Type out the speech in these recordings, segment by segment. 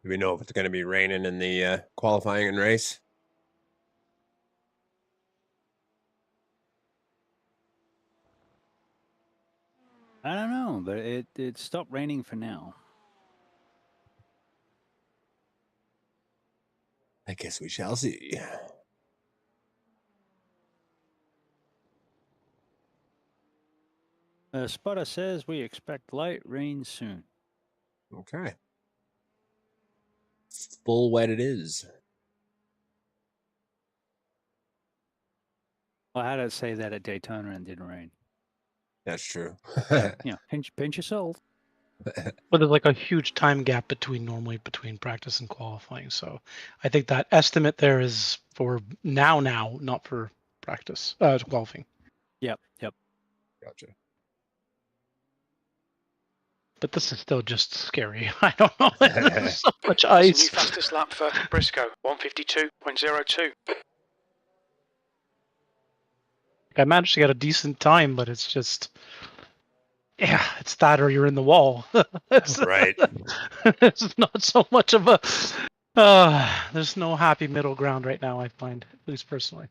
Do we know if it's going to be raining in the qualifying and race? I don't know, but it stopped raining for now. I guess we shall see. Spotter says we expect light rain soon. Okay. Full wet it is. Well, how did it say that at Daytona and didn't rain? That's true. So, pinch yourself. But there's like a huge time gap normally between practice and qualifying. So I think that estimate there is for now, not for practice, qualifying. Yep. Gotcha. But this is still just scary. I don't know. There's so much ice. New fastest lap for Briscoe, 152.02. I managed to get a decent time, but it's just, it's that or you're in the wall. Right. It's not so much of a, there's no happy middle ground right now, I find, at least personally.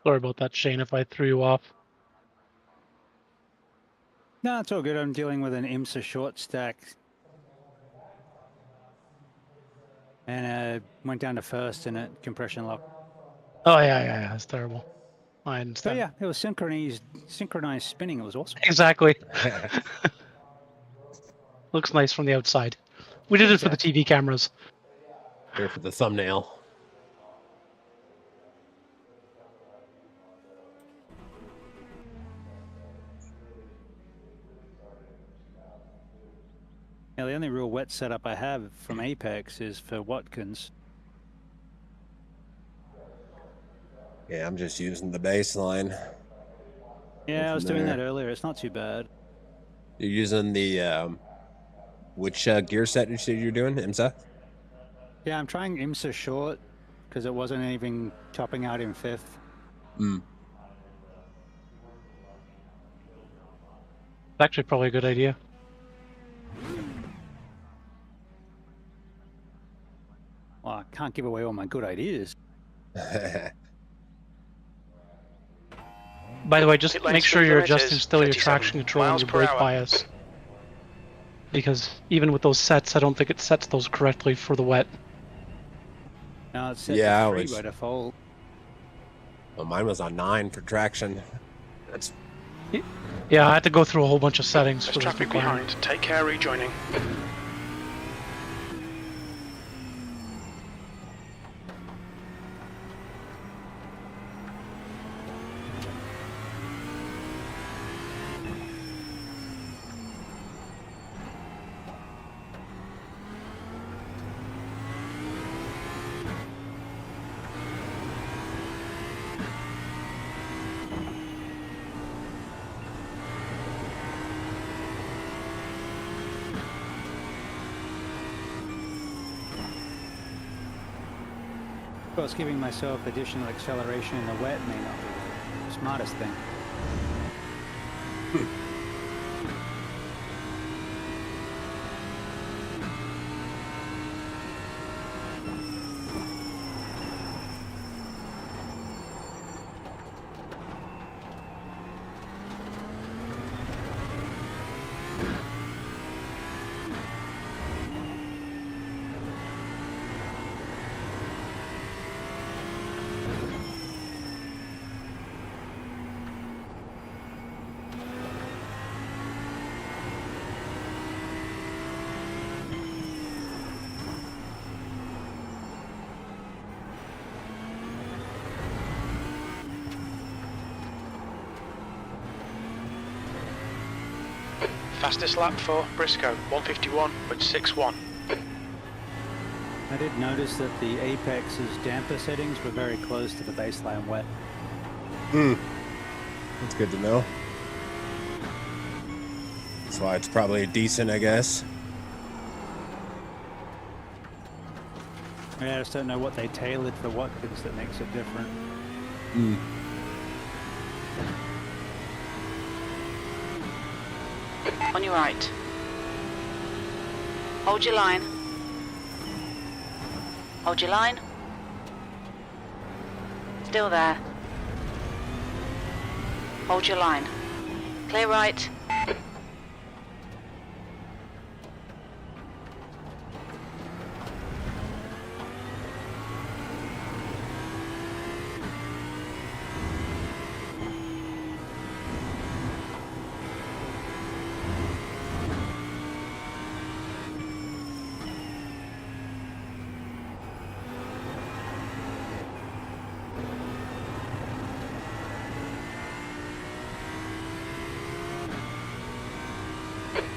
Sorry about that, Shane, if I threw you off. No, it's all good. I'm dealing with an IMSA short stack. And went down to first in a compression lock. Oh, yeah, that's terrible. I understand. But yeah, it was synchronized spinning. It was awesome. Exactly. Looks nice from the outside. We did it for the TV cameras. Here for the thumbnail. Now, the only real wet setup I have from Apex is for Watkins. Yeah, I'm just using the baseline. Yeah, I was doing that earlier. It's not too bad. You're using the which gear set you said you're doing, IMSA? Yeah, I'm trying IMSA short because it wasn't even topping out in fifth. Mm. It's actually probably a good idea. Well, I can't give away all my good ideas. By the way, just make sure you're adjusting still your traction control and your brake bias. Because even with those sets, I don't think it sets those correctly for the wet. No, it's set Yeah, I to 3 was- by default. Well, mine was on 9 for traction. That's Yeah, I had to go through a whole bunch of settings There's for this traffic requirement. behind. Take care rejoining. Of course, giving myself additional acceleration in the wet may not be the smartest thing. Fastest lap for Briscoe, 151.61. I did notice that the Apex's damper settings were very close to the baseline wet. that's good to know. That's why it's probably decent, I guess. I just don't know what they tailored for Watkins that makes it different. On your right. Hold your line. Hold your line. Still there. Hold your line. Clear right.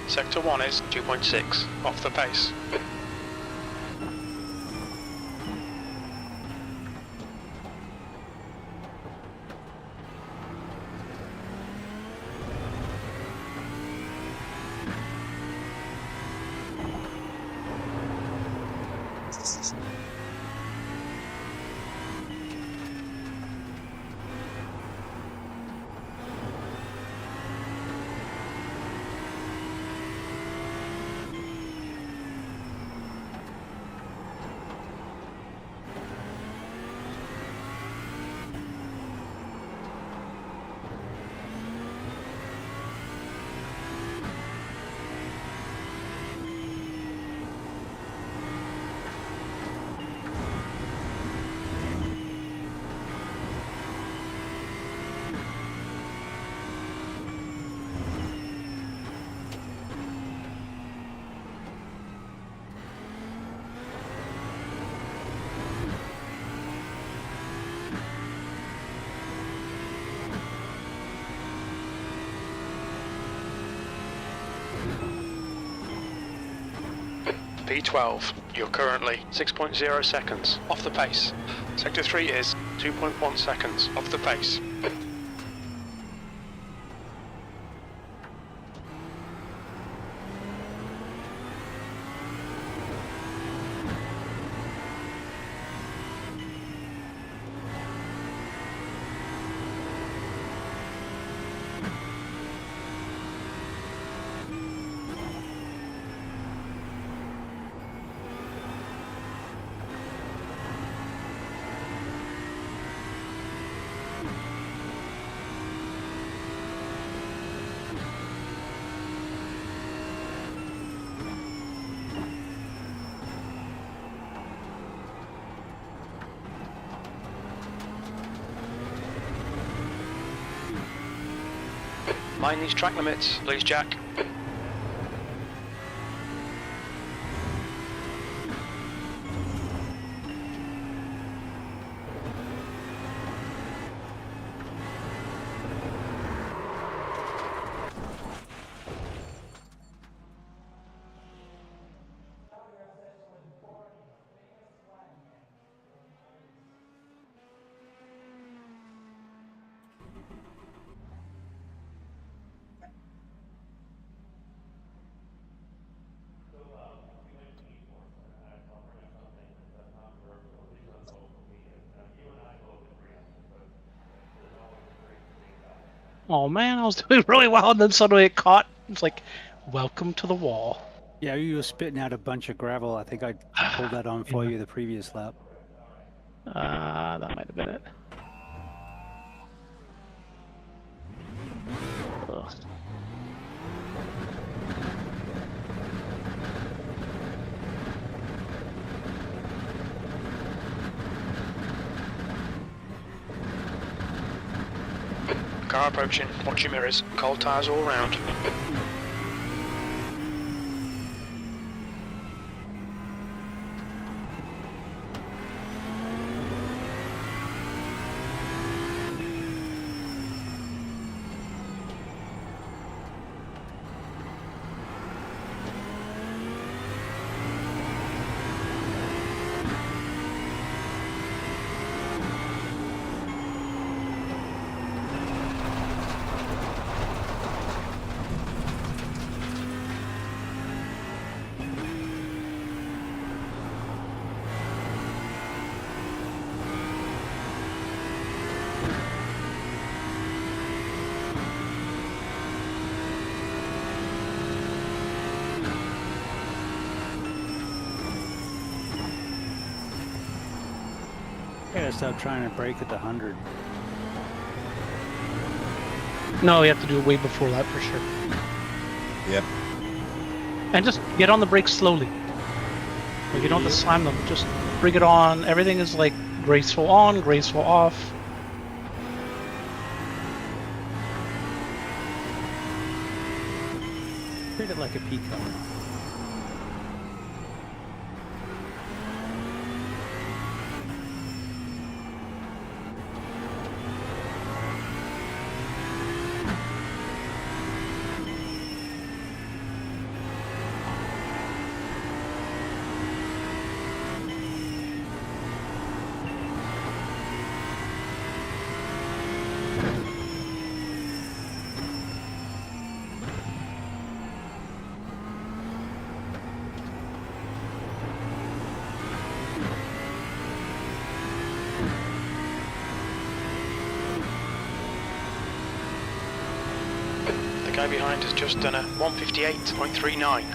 Sector 1 is 2.6, off the pace. P12, you're currently 6.0 seconds off the pace. Sector 3 is 2.1 seconds off the pace. Mind these track limits, please, Jack. Oh man, I was doing really well, and then suddenly it caught. It's like, welcome to the wall. Yeah, you were spitting out a bunch of gravel. I think I pulled that on for Yeah. you the previous lap. That might have been it. Ugh. Car approaching. Watch your mirrors. Cold tyres all round. I gotta stop trying to brake at the 100. No, you have to do it way before that for sure. Yep. And just get on the brakes slowly. Like you don't have to slam them. Just bring it on. Everything is like graceful on, graceful off. Treat it like a peacock. The guy behind has just done a 158.39.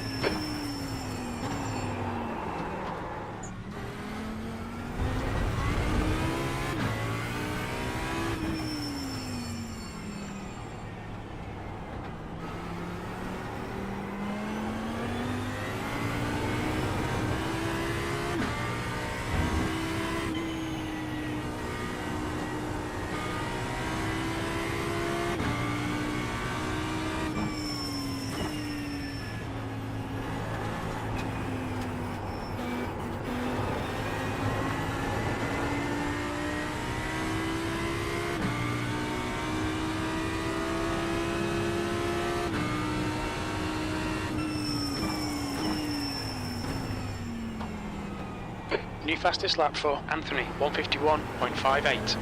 New fastest lap for Anthony, 151.58.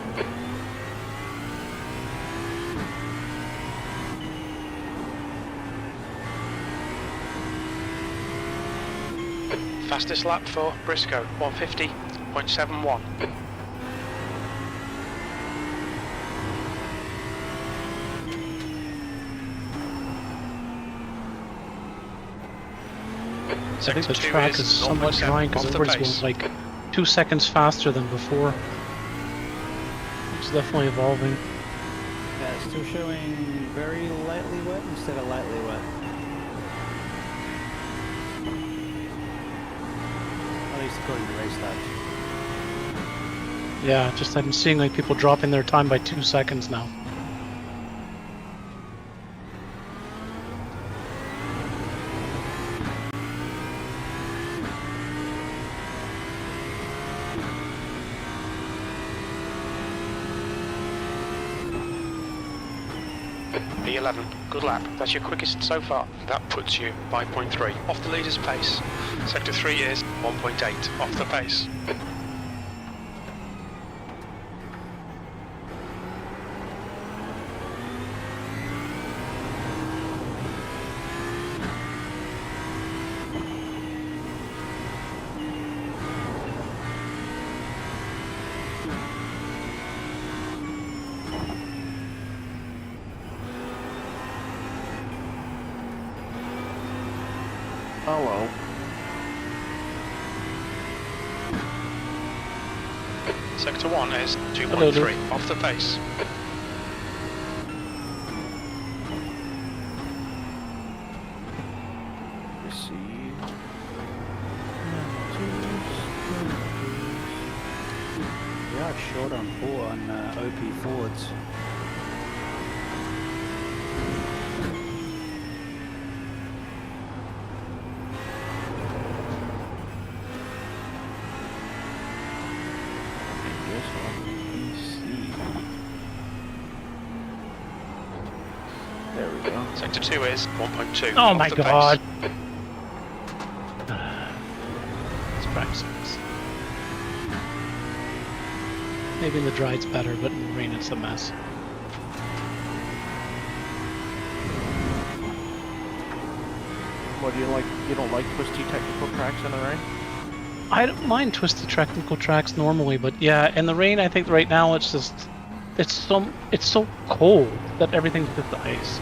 Fastest lap for Briscoe, 150.71. I think the track is somewhat drying because everybody's going like 2 seconds faster than before. It's definitely evolving. Yeah, it's still showing very lightly wet instead of lightly wet. At least according to race laps. Yeah, just I'm seeing like people dropping their time by 2 seconds now. P11. Good lap. That's your quickest so far. That puts you 5.3 off the leader's pace. Sector 3 is 1.8 off the pace. Hello. Sector 1 is Hello, 2.3 off the pace. Receive. We are short on 4 on OP Fords. This one. PC. There we go. Sector 2 is 1.2 Oh off my the god! pace. It's practice. Maybe in the dry it's better, but in the rain it's a mess. What do you like? You don't like twisty technical tracks in the rain? I don't mind twisty technical tracks normally, but yeah, in the rain I think right now it's just it's so cold that everything's just ice.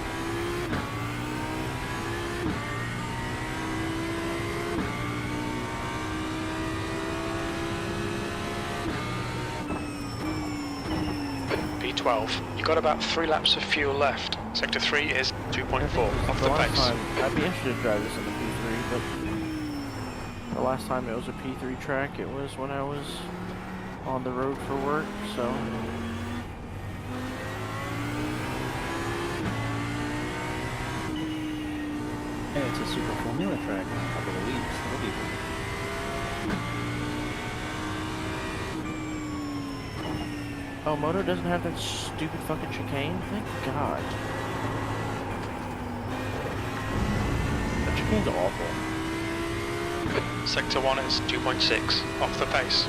P12. You've got about 3 laps of fuel left. Sector 3 is 2.4 off the last pace. time, I'd be interested to drive this in the P3, but the last time it was a P3 track, it was when I was on the road for work, so... Yeah, it's a super formula track in a couple of weeks. That'll be good. Oh, Moto doesn't have that stupid fucking chicane? Thank God. That chicane's awful. Sector 1 is 2.6 off the pace.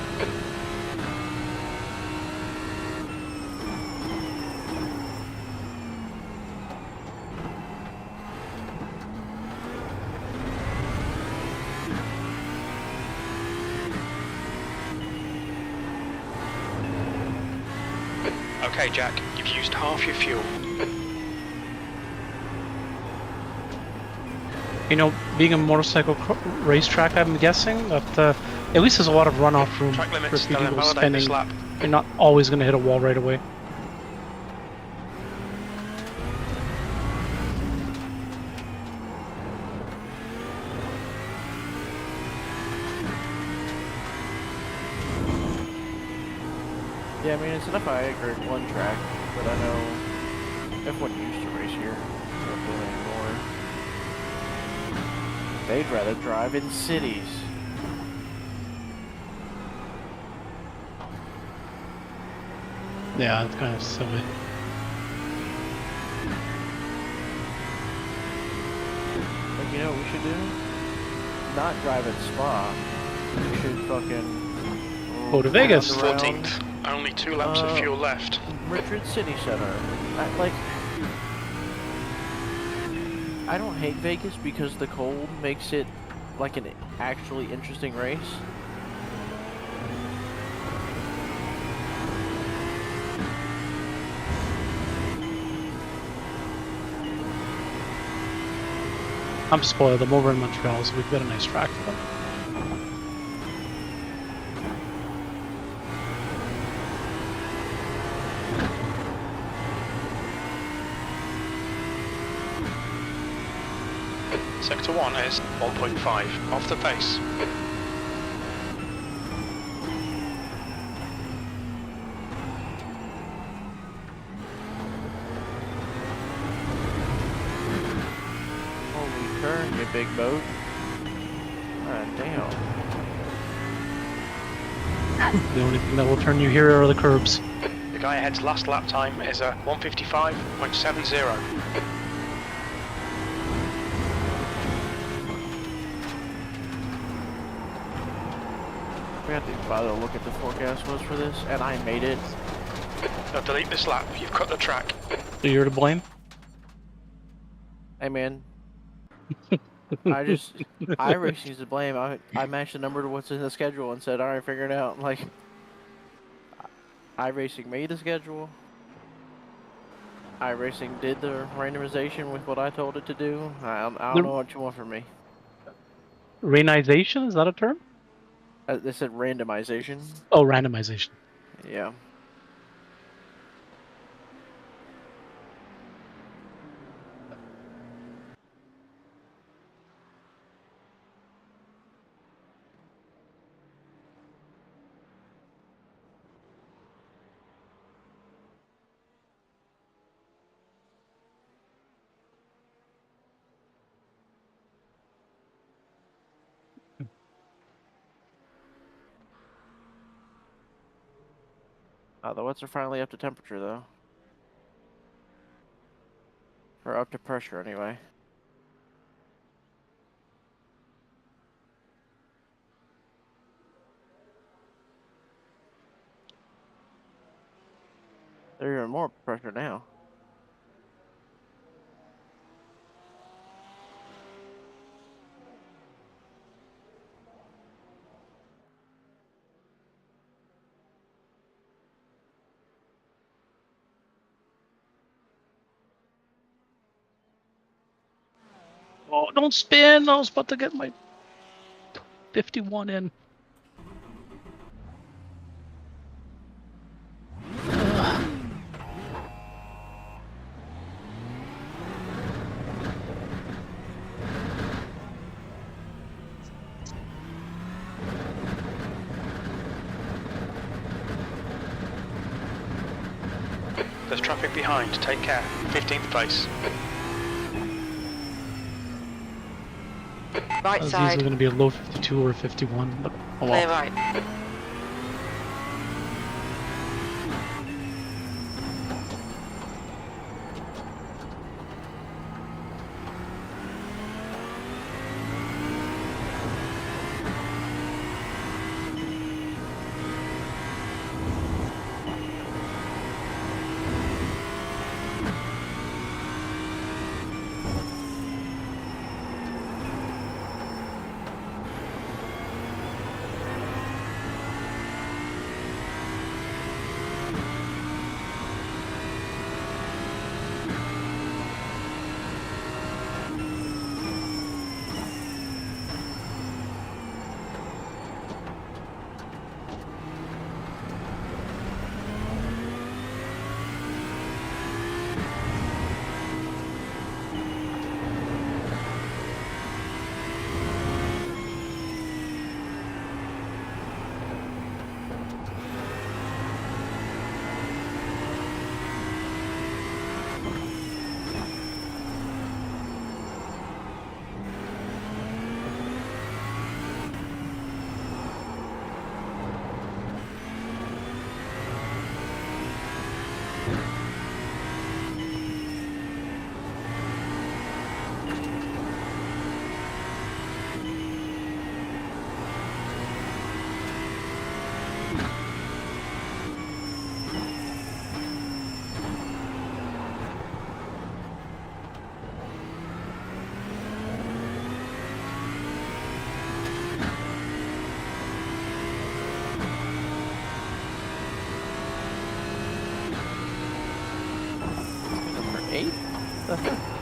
Okay, Jack, you've used half your fuel. You know, being a motorcycle racetrack, I'm guessing that at least there's a lot of runoff room Track for limits, people they'll invalidate spinning. this lap. You're not always going to hit a wall right away. Yeah, I mean, it's enough I agree with one track, but I know everyone used to race here. Don't do it anymore. They'd rather drive in cities. Yeah, it's kind of silly. Like, you know what we should do? Not drive at Spa. We should fucking... Go to Vegas. round 14th. Only 2 laps of fuel left. Madrid City Center. I don't hate Vegas because the cold makes it like an actually interesting race. I'm spoiled. I'm over in Montreal, so we've got a nice track for them. Sector 1 is 1.5 off the pace. Holy turn, you big boat. Ah, damn. The only thing that will turn you here are the curbs. The guy ahead's last lap time is a 1:55.70. We have to bother to look at the forecast was for this, and I made it. Now delete this lap, you've cut the track. So you're to blame? Hey man, iRacing's to blame. I matched the number to what's in the schedule and said, alright, figure it out. Like, iRacing made the schedule. iRacing did the randomization with what I told it to do. I don't know what you want from me. Ranization, is that a term? They said randomization. Oh, randomization. Yeah. The wets are finally up to temperature, though. Or up to pressure, anyway. They're even more pressure now. Oh, don't spin! I was about to get my 51 in. There's traffic behind, take care. 15th place. Right It's side. either going to be a low 52 or 51, but oh Clear well. right.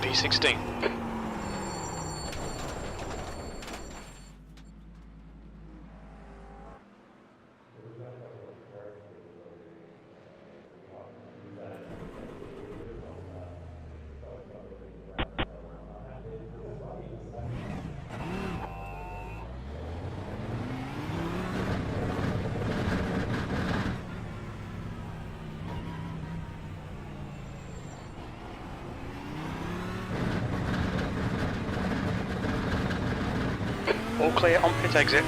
P16. All clear on pit exit.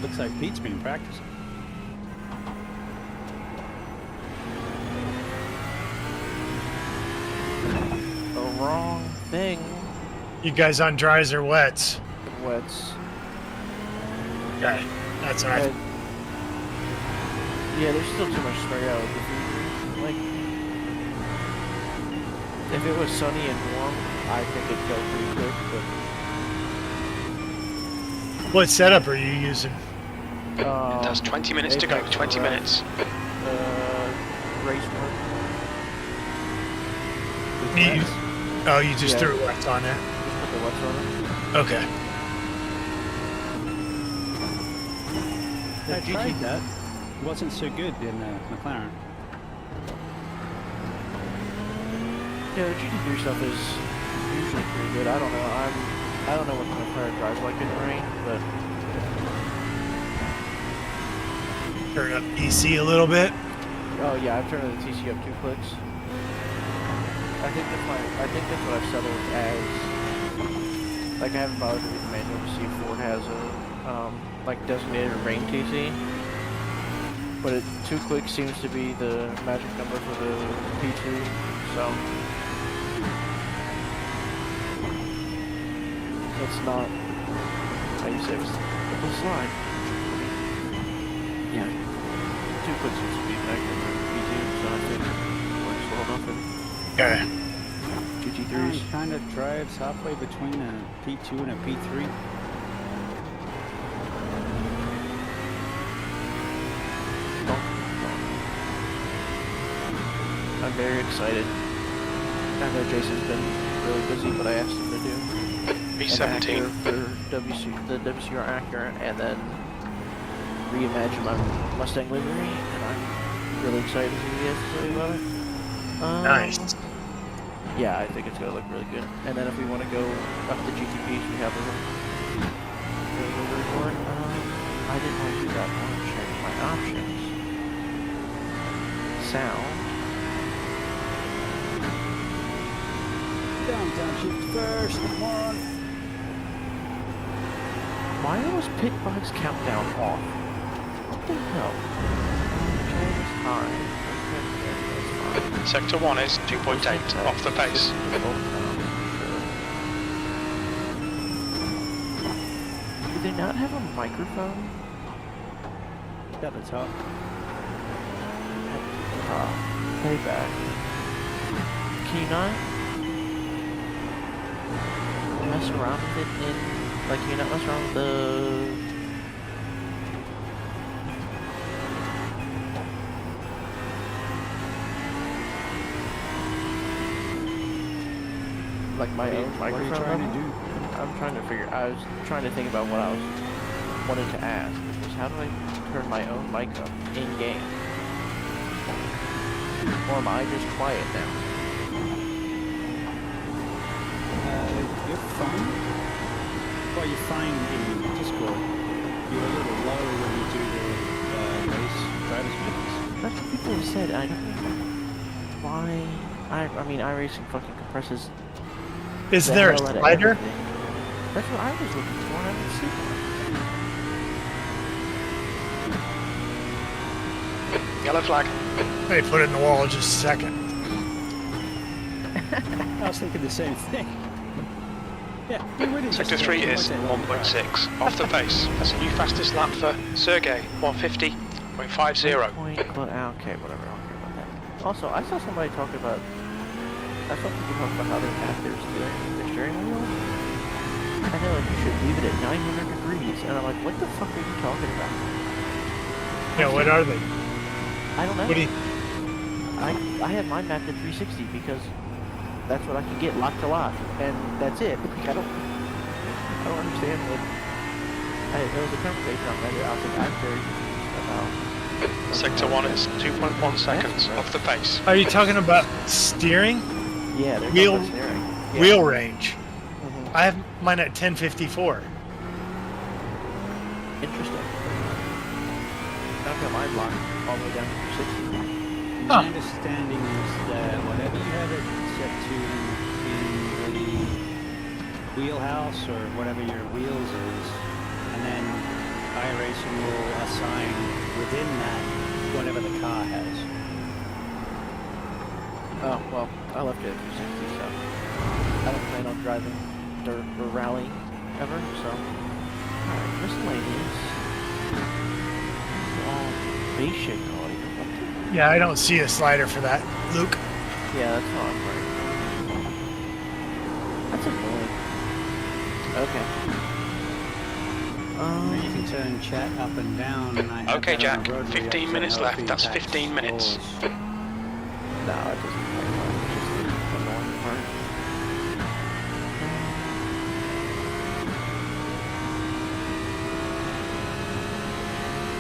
Looks like Pete's been practicing. wrong thing. You guys on dries or wets? Wets. Okay, that's all right. Yeah, there's still too much spray out with the P3. Like, if it was sunny and warm, I think it'd go pretty quick, but... What setup are you using? That's 20 minutes to go. Apex 20 minutes. Race mode. Oh, you just Yeah. threw wets on there. Just put the wets on it. Okay. The I tried that. It wasn't so good in McLaren. Yeah, the GT3 stuff is usually pretty good. I don't know. I don't know what the McLaren drives like in the rain, but Turn up EC a little bit. oh yeah, I've turned the TC up 2 clicks. I think that's what I've settled as. Like, I haven't bothered to read the manual to see if Ford has a like designated rain TC. But 2 clicks seems to be the magic number for the P2. So it's not how you say it's a slide. Yeah, 2 clicks seems to be magic for P2. So I think it works well enough. Okay. GT3s. It kind of drives halfway between a P2 and a P3. I'm very excited. I know Jason's been really busy, but I asked him to do B17. for the WCR Acura, and then reimagine my Mustang livery, and I'm really excited to see what he has to say about it. Nice. Yeah, I think it's gonna look really good. And then if we want to go up the GTPs, we have a livery for it. I didn't want to do that. I want to change my options. Sound. Downtown shift first, come on. Why was pit box countdown off? What the hell? Change time. Sector 1 is 2.8 off the pace. Do they not have a microphone? At the top. Payback. Can you not mess around with it in, like, can you not mess around with the... like my own microphone? What are you trying to do? I'm trying to figure. I was trying to think about what I wanted to ask, which was how do I turn my own mic up in game? Or am I just quiet now? You're fine. Well, you're fine in Discord. You're a little low when you do the race drivers meetings. That's what people have said. I don't know why. I mean, iRacing fucking compresses. Is the there a hell out of slider? everything. That's what I was looking for. I didn't see one. Yellow flag. They put it in the wall in just a second. I was thinking the same thing. Yeah, we really Sector just 3 went is a long drive. 1.6 off the pace. That's a new fastest lap for Sergey, 150.50. Point, but okay, whatever. I don't care about that. Also, I saw somebody talk about. I saw people talk about how they have their steering wheel, and they're like, you should leave it at 900 degrees, and I'm like, what the fuck are you talking about? Yeah, what are they? I don't know. What do you... I have mine mapped at 360 because that's what I can get lot to lot, and that's it. Like, I don't understand what. There was a conversation on Reddit. I was like, I'm very confused about. Sector 1 is 2.1 seconds off the pace. Are you talking about steering? Yeah, they're Wheel- talking about steering. Yeah. Wheel range. Mhm. I have mine at 1054. Interesting. I've got mine locked all the way down to 60. My understanding is that whatever you have it set to in the wheelhouse or whatever your wheels is, and then iRacing will assign within that whatever the car has. Oh, well, I left it at 260, so I don't plan on driving dirt or rally ever, so. Alright, miscellaneous. It's all basic audio. Yeah, I don't see a slider for that, Luke. Yeah, that's all I'm right. That's annoying. Okay. You can turn chat up and down, and I have Okay, that on Jack, a road 15 react, so minutes no left. That's feedback 15 minutes. scores. No, it doesn't matter. It's just the annoying part.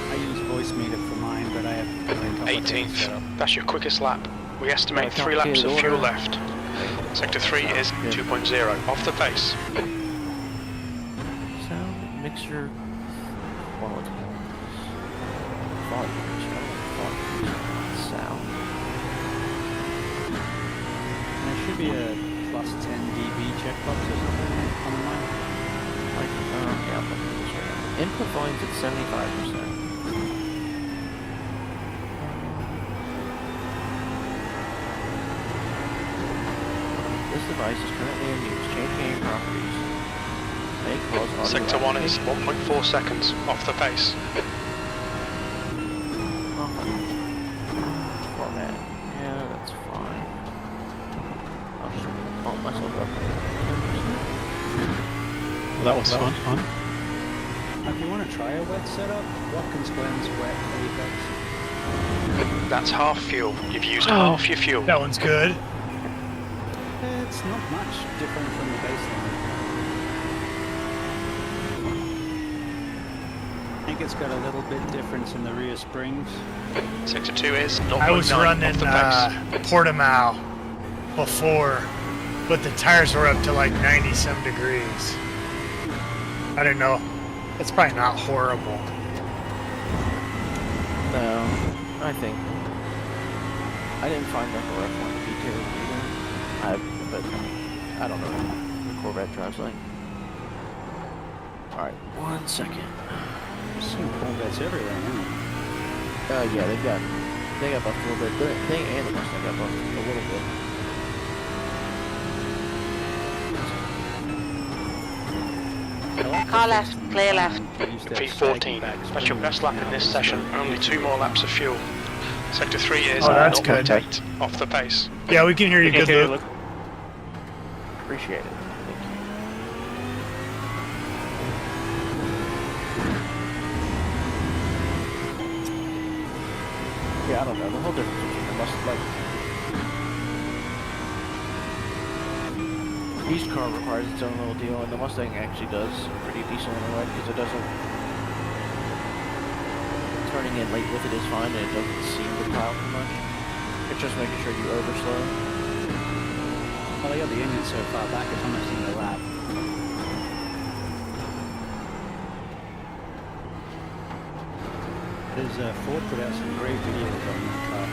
I use voice meter for mine, but I have very complicated setup. 18th. That's your quickest lap. We estimate Very 3 laps of complicated fuel order. left. Sector 3 is 2.0. Off the pace. Sound mixture quality. Volume. Sound. There should be a plus 10 dB checkbox or something on the line. Like, yeah, I'm looking at this right now. Input volume's at 75%. This device is currently in use. Change game properties. May cause audio Sector 1 is activation. 1.4 seconds. Off the pace. Format. Yeah, that's fine. I'll just bump myself up. Well, that was fun. If you want to try a wet setup, Watkins Glen's wet Apex. That's half fuel. You've used half your fuel. That one's good. It's not much different from the baseline. I think it's got a little bit difference in the rear springs. Sector 2 is 0.9 I was running off the pace. Portimao before, but the tires were up to like 90-some degrees. I don't know. It's probably not horrible. No, I think I didn't find the correct one to be terrible either. But I don't know what the Corvette drives like. All right, 1 second. There's some Corvettes everywhere, huh? Yeah, they got buffed a little bit. They and the Mustang got buffed a little bit. Car left, clear left. V14. That's your best lap in this session. Only 2 more laps of fuel. Sector 3 is Oh, that's good. 0.8 off the pace. Yeah, we can hear you good, Luke. Appreciate it. Thank you. Yeah, I don't know. The whole difference between the Mustang, each car requires its own little deal, and the Mustang actually does pretty decent in a way because it doesn't. Turning in late with it is fine, and it doesn't seem to pile too much. It's just making sure you overslow. Well, they got the engine so far back, it's almost in the lap. There's Ford put out some great videos on that car.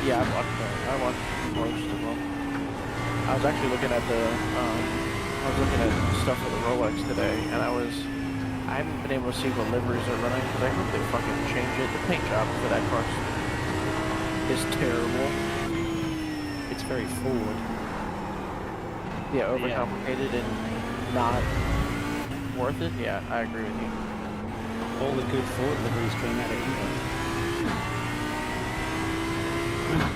Yeah, I watched most of them. I was actually looking at stuff for the Rolex today, and I haven't been able to see what liveries are running because I hope they fucking change it. The paint job for that car is terrible. It's very Ford. Yeah, overcomplicated and not worth it. Yeah, I agree with you. All the good Ford liveries came out of England.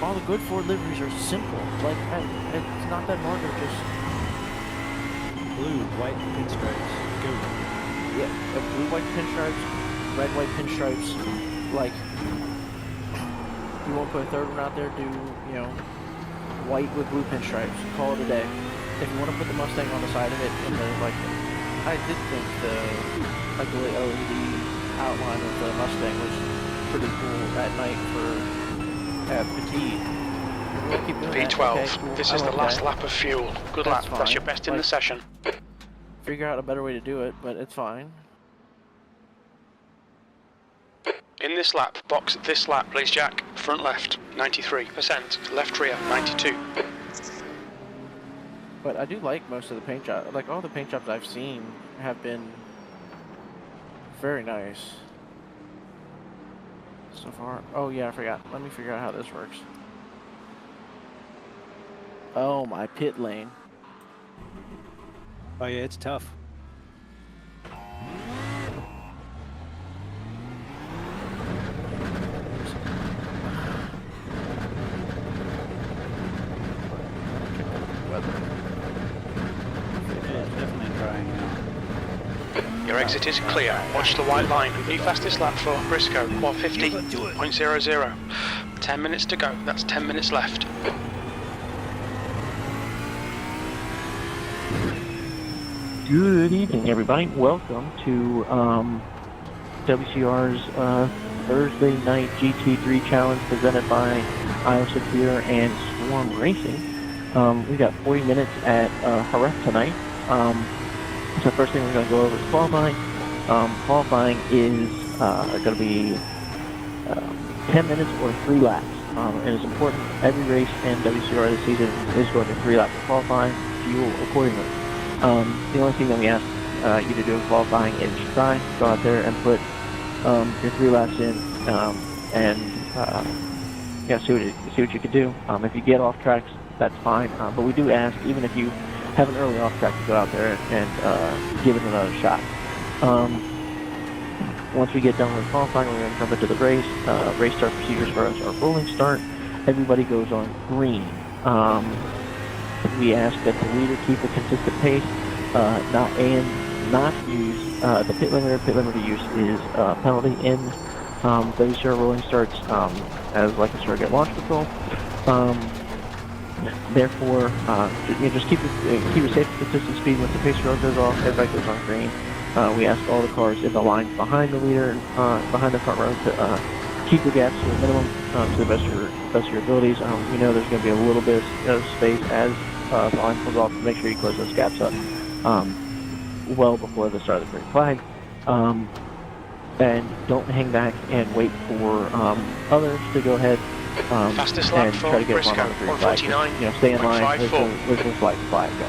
All the good Ford liveries are simple. Like, it's not that hard to just... Blue, white pinstripes. Go. Yeah, blue, white pinstripes, red, white pinstripes. Like, you won't put a third one out there, do, you know, white with blue pinstripes. Call it a day. If you want to put the Mustang on the side of it, and the, like, I did think the LED outline of the Mustang was pretty cool at night for fatigue. We'll keep doing that. V12. Okay, cool. This I is the like last that. lap of fuel. Good That's lap. That's your fine. best in the Like- session. Figure out a better way to do it, but it's fine. In this lap, box this lap, please, Jack. Front left, 93%. Left rear, 92. But I do like most of the paint jobs. Like, all the paint jobs I've seen have been very nice so far. Oh yeah, I forgot. Let me figure out how this works. Oh, my pit lane. Oh yeah, it's tough. Yeah, it's definitely drying out. Your exit is clear. Watch the white line. New fastest lap for Briscoe, 150.00. 10 minutes to go. That's 10 minutes left. Good evening, everybody. Welcome to WCR's Thursday night GT3 challenge presented by iRacing and Swarm Racing. We've got 40 minutes at Jerez tonight. So first thing we're going to go over is qualifying. Qualifying is going to be 10 minutes or 3 laps. And it's important, every race in WCR this season is going to 3 laps of qualifying, fuel accordingly. The only thing that we ask you to do in qualifying is try, go out there and put your 3 laps in, and yeah, see what you can do. If you get off tracks, that's fine. But we do ask, even if you have an early off track, to go out there and give it another shot. Once we get done with qualifying, we're going to jump into the race. Race start procedures for us are rolling start. Everybody goes on green. We ask that the leader keep a consistent pace, not use the pit limiter. Pit limiter use is a penalty in WCR rolling starts as like a surrogate launch control. Therefore, just keep a safe and consistent speed. Once the pace road goes off, everybody goes on green. We ask all the cars in the lines behind the leader, behind the front row, to keep the gaps to a minimum to the best of your abilities. We know there's going to be a little bit of space as the line pulls off. Make sure you close those gaps up well before the start of the green flag. And don't hang back and wait for others to go ahead Fastest lap and for try to get Briscoe, one on the green flag. 149.54. Stay in line. There's no flag go.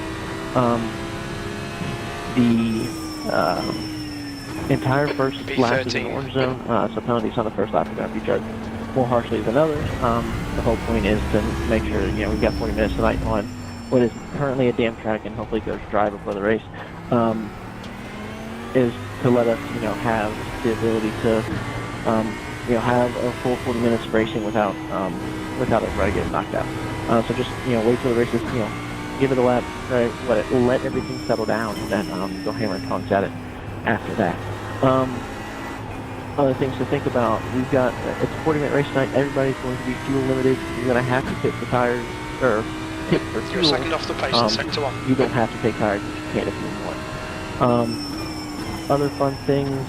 The entire first lap is in the orange zone, so penalties on the first lap are going to be judged more harshly than others. The whole point is to make sure, we've got 40 minutes tonight on what is currently a damn track, and hopefully goes dry before the race, is to let us, have the ability to, have a full 40 minutes of racing without everybody getting knocked out. So just, wait till the race is, give it a lap, right? Let everything settle down, and then go hammer and tongs at it after that. Other things to think about: we've got it's a 40-minute race tonight. Everybody's going to be fuel limited. You're going to have to pit for tires or pit for fuel. You're a second off the pace, sector 1. You don't have to take tires, but you can if you want. Other fun things: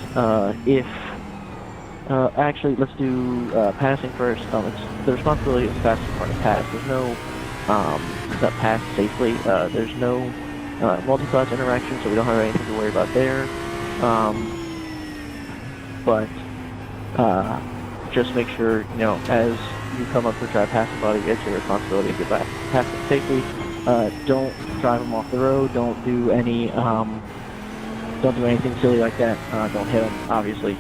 actually, let's do passing first. It's the responsibility of the fastest car to pass. There's no that pass safely. There's no multi-class interaction, so we don't have anything to worry about there. But just make sure, as you come up for try pass somebody, it's your responsibility to get back past them safely. Don't drive them off the road. Don't do anything silly like that. Don't hit them, obviously.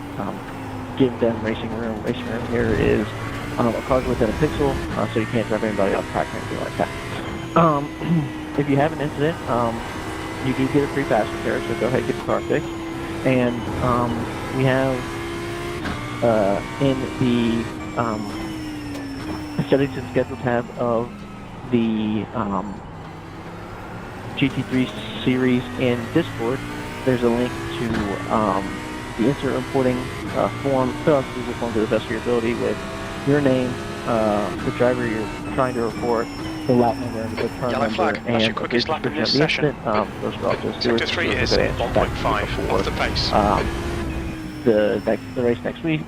Give them racing room. Racing room here is a car within a pixel, so you can't drive anybody off track or anything like that. If you have an incident, you do get a free pass repair, so go ahead and get the car fixed. And we have in the settings and schedule tab of the GT3 series in Discord, there's a link to the instant reporting form. Fill out the Google form to the best of your ability with your name, the driver you're trying to report, the lap number, and the turn Yellow number, flag, that's and your quickest lap in this the session. incident. Those are all just Sector 3 is 1.5 off the pace. The race next week.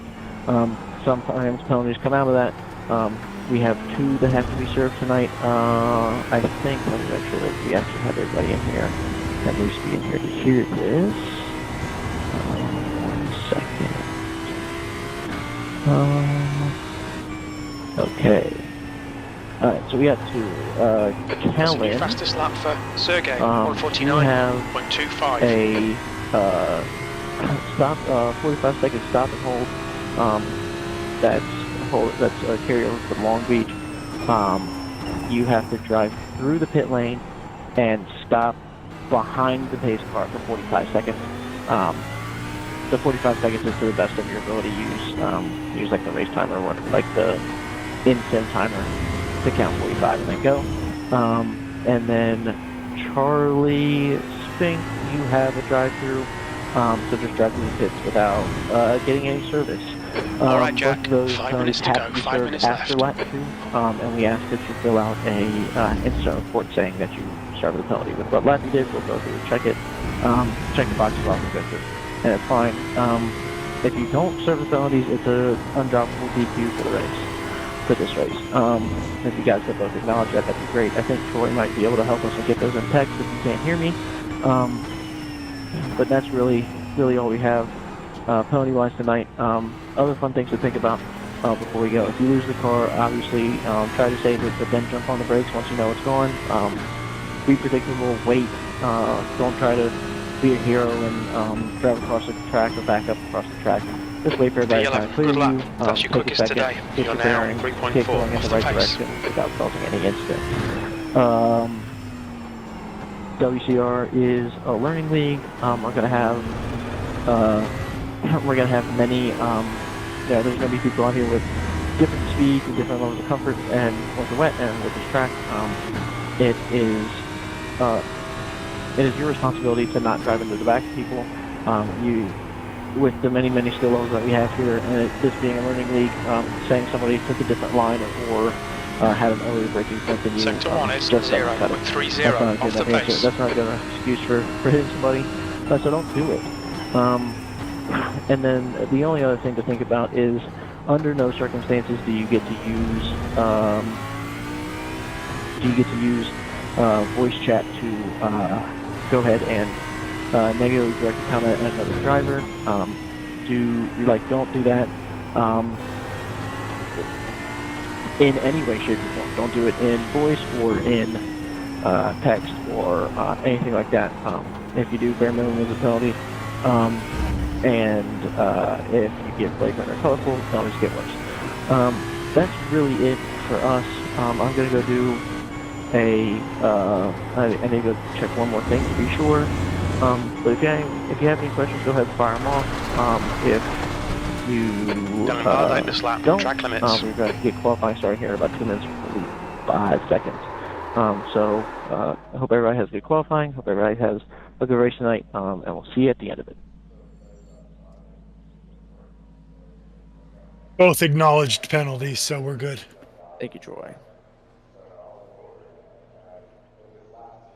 Sometimes penalties come out of that. We have 2 that have to be served tonight. I think, let me make sure that we actually have everybody in here that needs to be in here to hear this. 1 second. Okay. Alright, so we got 2. Callan. Fastest lap for Sergey, We have 149.25. a stop, 45-second stop and hold. That's a carryover from Long Beach. you have to drive through the pit lane and stop behind the pace car for 45 seconds. The 45 seconds is to the best of your ability. Use like the race timer or like the in-sim timer to count 45 and then go. And then Charlie Spink, you have a drive-through. So just drive through the pits without getting any service. All right, Jack. Both of those 5 minutes to have go. to be 5 served minutes after left. lap 2, and we ask that you fill out a incident report saying that you started the penalty. With what lap you did, we'll go through, check it, check the boxes off and go through, and it's fine. If you don't serve the penalties, it's a undroppable DQ for the race, for this race. If you guys could both acknowledge that, that'd be great. I think Troy might be able to help us and get those in text if you can't hear me. But that's really all we have penalty-wise tonight. Other fun things to think about before we go. If you lose the car, obviously try to save it, but then jump on the brakes once you know it's gone. Be predictable, wait. Don't try to be a hero and drive across the track or back up across the track. Just wait for everybody to kind of clear Good you. lap. That's your Take a quickest second, today. get You're your now bearings, 3.4 get going in off the the right pace. direction without causing any incident. WCR is a learning league. We're gonna have many. There's gonna be people out here with different speeds and different levels of comfort, and with the wet and with this track, it is your responsibility to not drive into the back of people. With the many skill levels that we have here, and this being a learning league, saying somebody took a different line or had an earlier braking point than you. Sector 1 is just doesn't cut it. 0.30 off the pace. That's not a good excuse for hitting somebody, so don't do it. And then the only other thing to think about is, under no circumstances do you get to use voice chat to go ahead and negatively direct a comment at another driver. Don't do that. In any way, shape, or form. Don't do it in voice or in text or anything like that. If you do, bare minimum is a penalty. And if you get flagrant or colorful, penalties get worse. That's really it for us. I'm gonna go do I need to go check one more thing to be sure. But if you have any questions, go ahead and fire them off. If you Don't invalidate this lap. don't, Track limits. we're going to get qualifying starting here in about 2 minutes and 45 seconds. So I hope everybody has good qualifying. Hope everybody has a good race tonight, and we'll see you at the end of it. Both acknowledged penalties, so we're good. Thank you, Troy.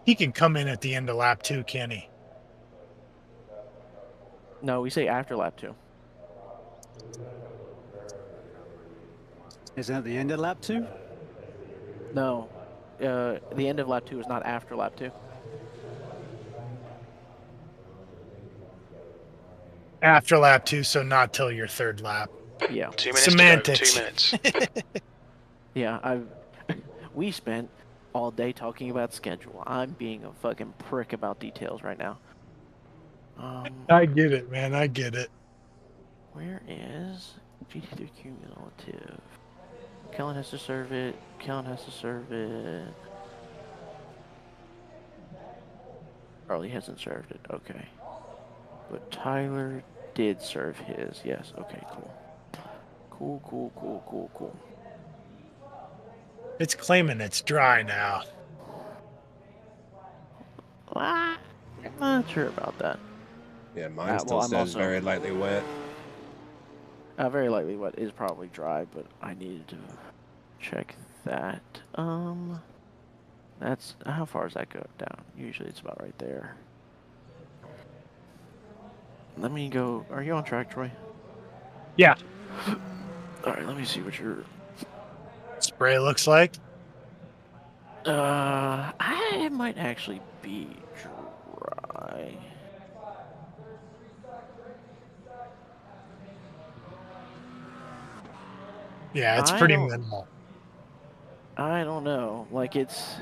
He can come in at the end of lap 2, can he? No, we say after lap 2. Is that the end of lap 2? No, the end of lap 2 is not after lap 2. After lap 2, so not till your third lap. Yeah. 2 minutes Semantics. to go. 2 minutes. Yeah, we spent all day talking about schedule. I'm being a fucking prick about details right now. I get it, man. I get it. Where is GT3 cumulative? Kellen has to serve it. Kellen has to serve it. Charlie hasn't served it. Okay. But Tyler did serve his. Yes. Okay, cool. Cool. It's claiming it's dry now. I'm not sure about that. Yeah, mine still well, I'm says also- very lightly wet. Very likely what is probably dry, but I needed to check that. That's how far does that go down? Usually it's about right there. Let me go. Are you on track, Troy? Yeah. All right. Let me see what your Spray looks like. I might actually be dry. Yeah, it's I pretty don't- minimal. I don't know. Like it's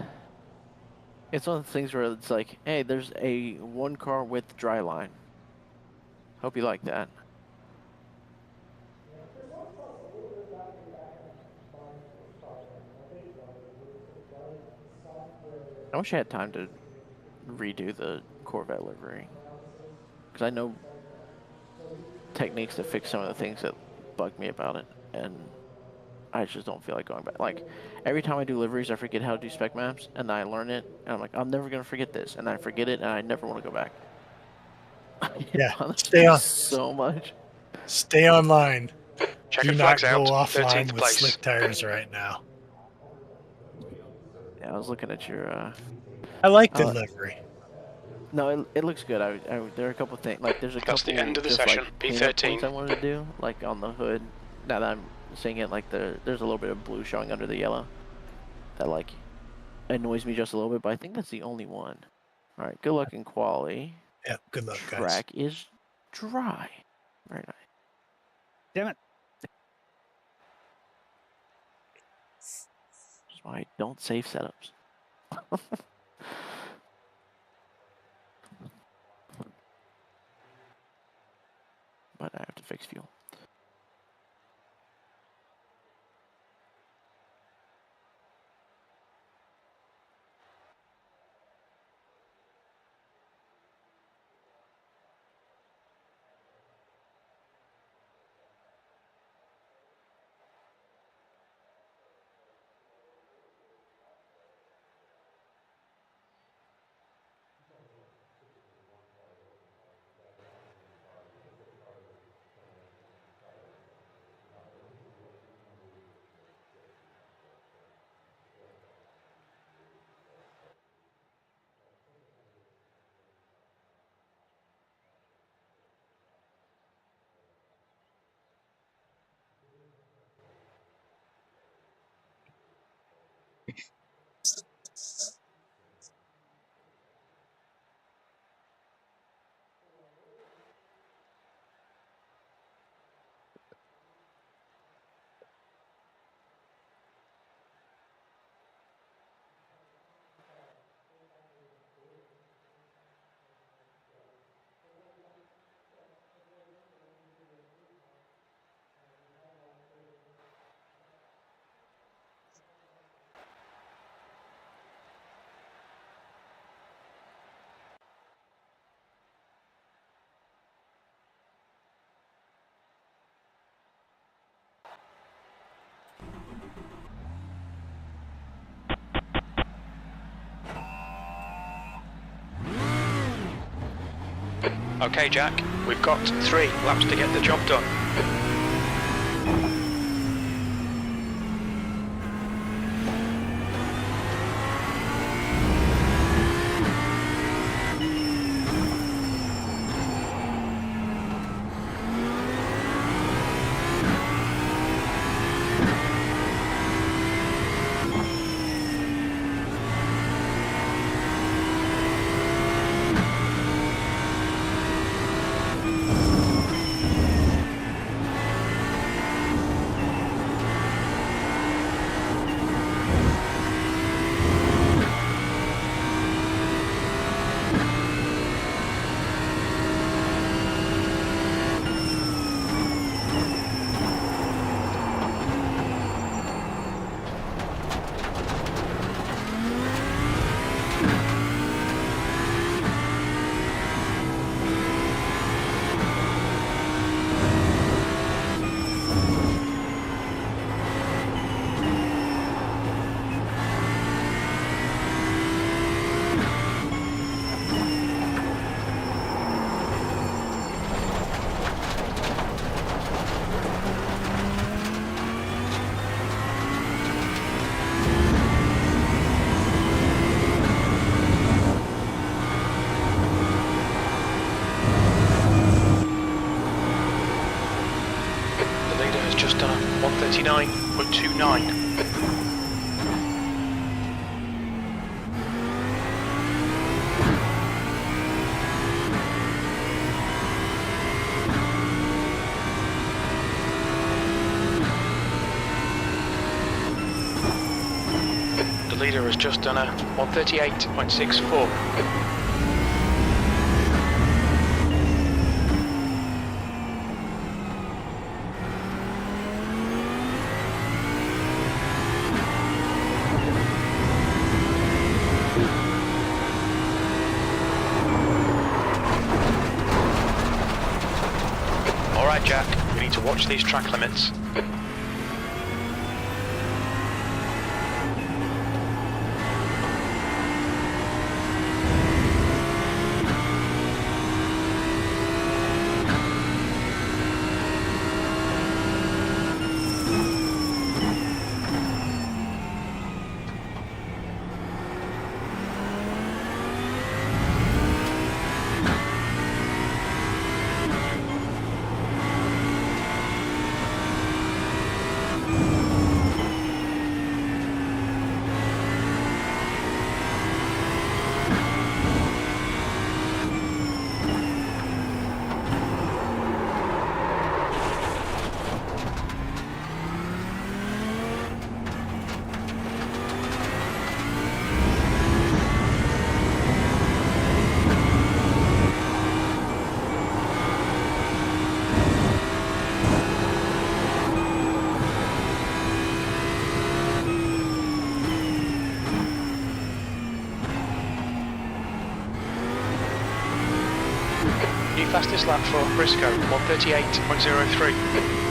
one of the things where it's like, hey, there's a 1 car width dry line. Hope you like that. I wish I had time to redo the Corvette livery. Because I know techniques to fix some of the things that bug me about it. And I just don't feel like going back. Like, every time I do liveries, I forget how to do spec maps. And I learn it. And I'm like, I'm never going to forget this. And I forget it. And I never want to go back. Yeah, Honestly, stay on. so much. Stay online. Checking Do flags not go out. offline 13th with place. slick tires right now. Yeah, I was looking at your. I like the livery. No, it looks good. There are a couple things. Like, there's a That's couple the end of the just session. like cleanup points I P13. wanted to do, like on the hood. Now that I'm seeing it, like there's a little bit of blue showing under the yellow. That like annoys me just a little bit, but I think that's the only one. All right, good luck in quali. Yeah, good luck, guys. Track is dry. Very nice. Damn it. That's why I don't save setups. But I have to fix fuel. Okay, Jack, we've got 3 laps to get the job done. Just done a 139.29. The leader has just done a 138.64. Right, Jack, we need to watch these track limits. New fastest lap for Briscoe, 1:38.03.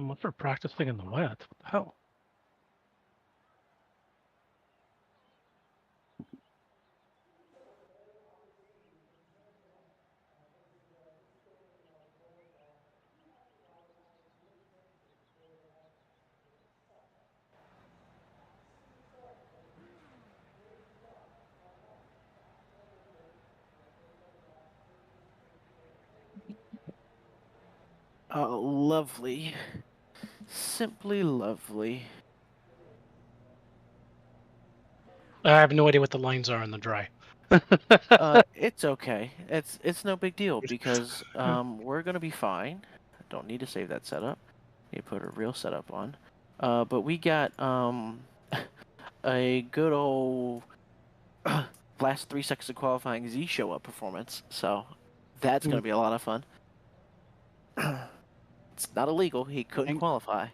Unless we're practicing in the wet. What the hell? Oh, lovely. Simply lovely. I have no idea what the lines are in the dry. It's okay. It's no big deal because we're gonna be fine. Don't need to save that setup. You put a real setup on. But we got a good old last 3 seconds of qualifying Z show up performance. So that's gonna be a lot of fun. It's not illegal. He couldn't qualify.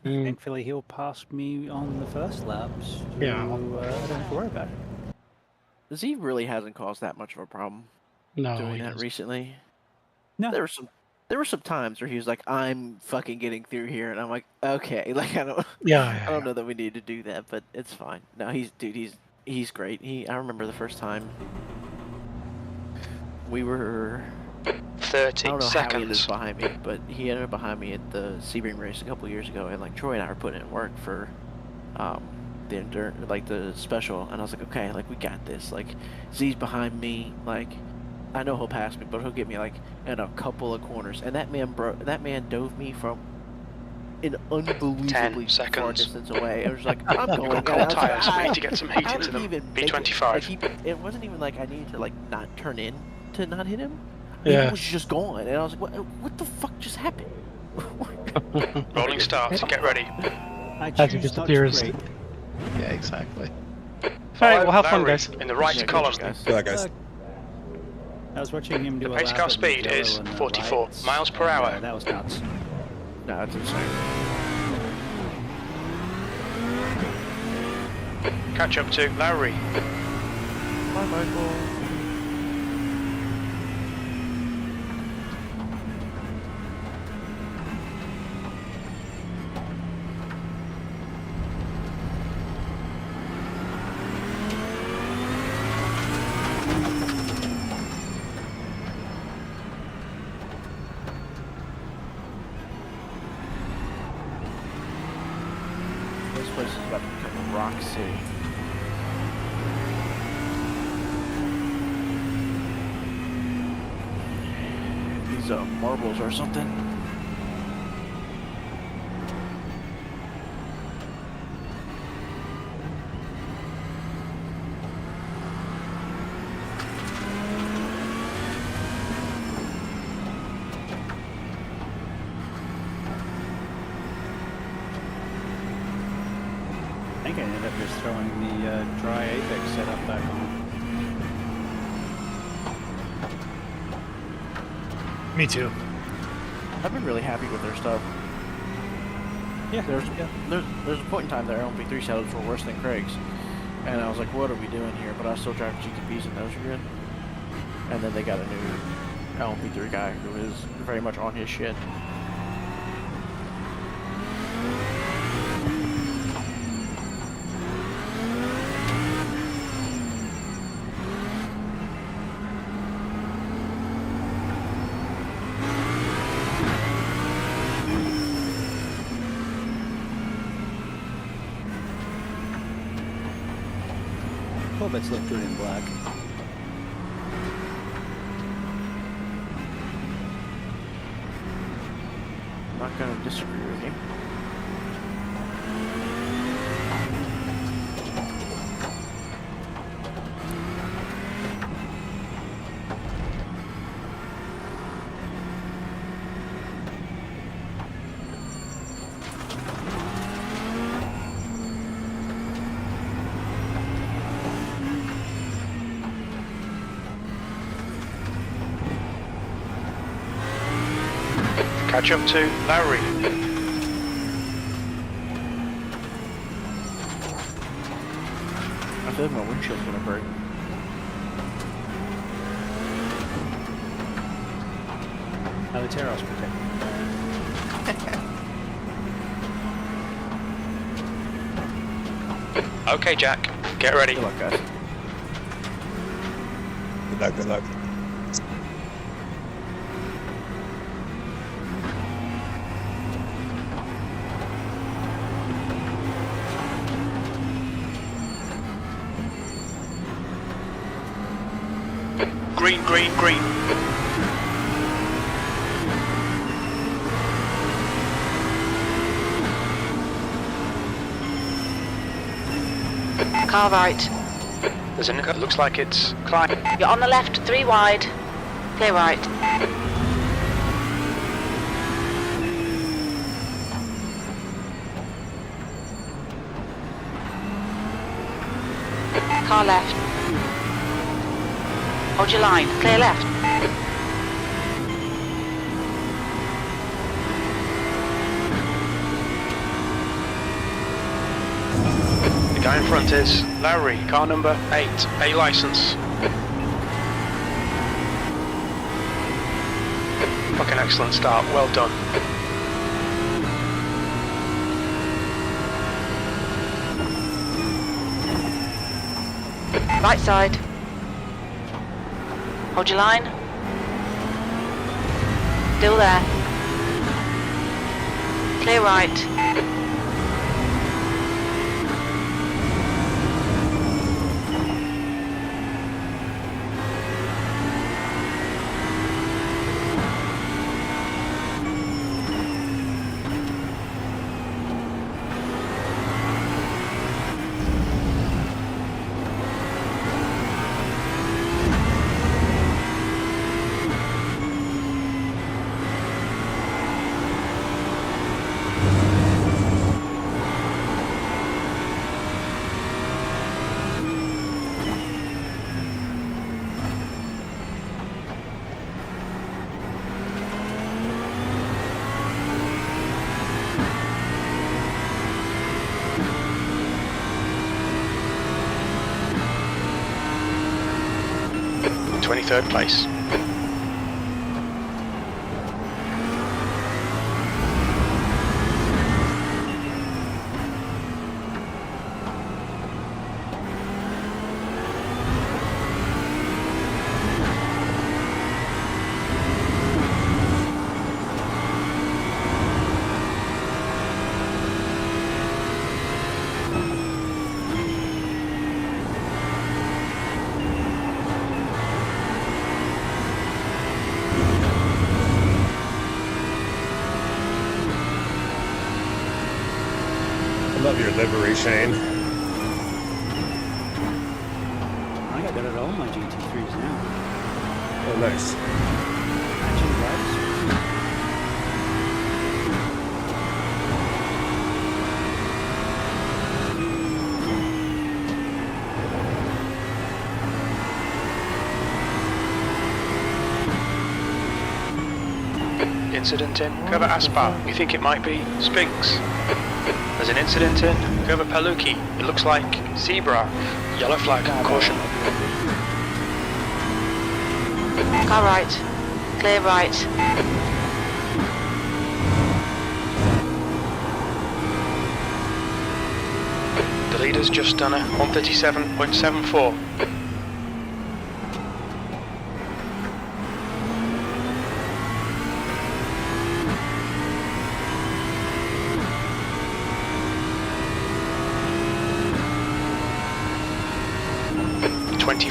Thankfully, he'll pass me on the first laps. So, Yeah. I don't have to worry about it. Z really hasn't caused that much of a problem No, doing he that doesn't. recently. No. There were some times where he was like, "I'm fucking getting through here," and I'm like, "Okay, like I don't know that we need to do that, but it's fine." No, he's great. I remember the first time we were. 30 I don't know how he ended seconds. up behind me, but he ended up behind me at the Sebring race a couple years ago, and like Troy and I were putting in work for the special, and I was like, okay, like we got this. Like Z's behind me, like I know he'll pass me, but he'll get me like in a couple of corners. And that man dove me from an unbelievably 10 far seconds. distance away. It was like I'm going. Got cold tyres. We need to get some heat How into did he them. even make it? B25. Like, it wasn't even like I needed to like not turn in to not hit him. Yeah. He was just gone, and I was like, what the fuck just happened? Rolling start. Get ready. I As he choose not to disappears. brake. Yeah, exactly. All right, well, have fun, Larry, guys. in the right Yeah, column. good, guys. Good luck, guys. I was watching him do The a pace lap car at speed Mugello is and, 44 lights, miles per and, hour. that was nuts. No, it's insane. Catch up to Larry. Bye, Michael. This place is about to become a rock city. These marbles or something. I think I ended up just throwing the dry apex setup back on. Me too. I've been really happy with their stuff. Yeah. There's a point in time there LMP3 setups were worse than Craig's. And I was like, what are we doing here? But I still drive GTPs and those are good. And then they got a new LMP3 guy who is very much on his shit. Corvettes look good in black. I'm not going to disagree with you. Catch up to Larry. I feel like my windshield's going to break. How the Terros protect. Okay, Jack. Get ready. Good luck, guys. Good luck, good luck. Green, green, green. Car right. There's an, looks like it's climb. You're on the left, 3 wide. Clear right. Car left. Hold your line. Clear left. The guy in front is Lowry, car number 8, A license. Fucking excellent start, well done. Right side. Hold your line. Still there. Clear right. In 23rd place. I love your livery, Shane. I got that at all my GT3s now. Oh, nice. Matching lights. Incident in Cover Aspar. We think it might be Spinks. There's an incident in Cover Paluki. It looks like Zebra. Yellow flag. Caution. Car right. Clear right. The leader's just done a 137.74.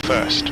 First.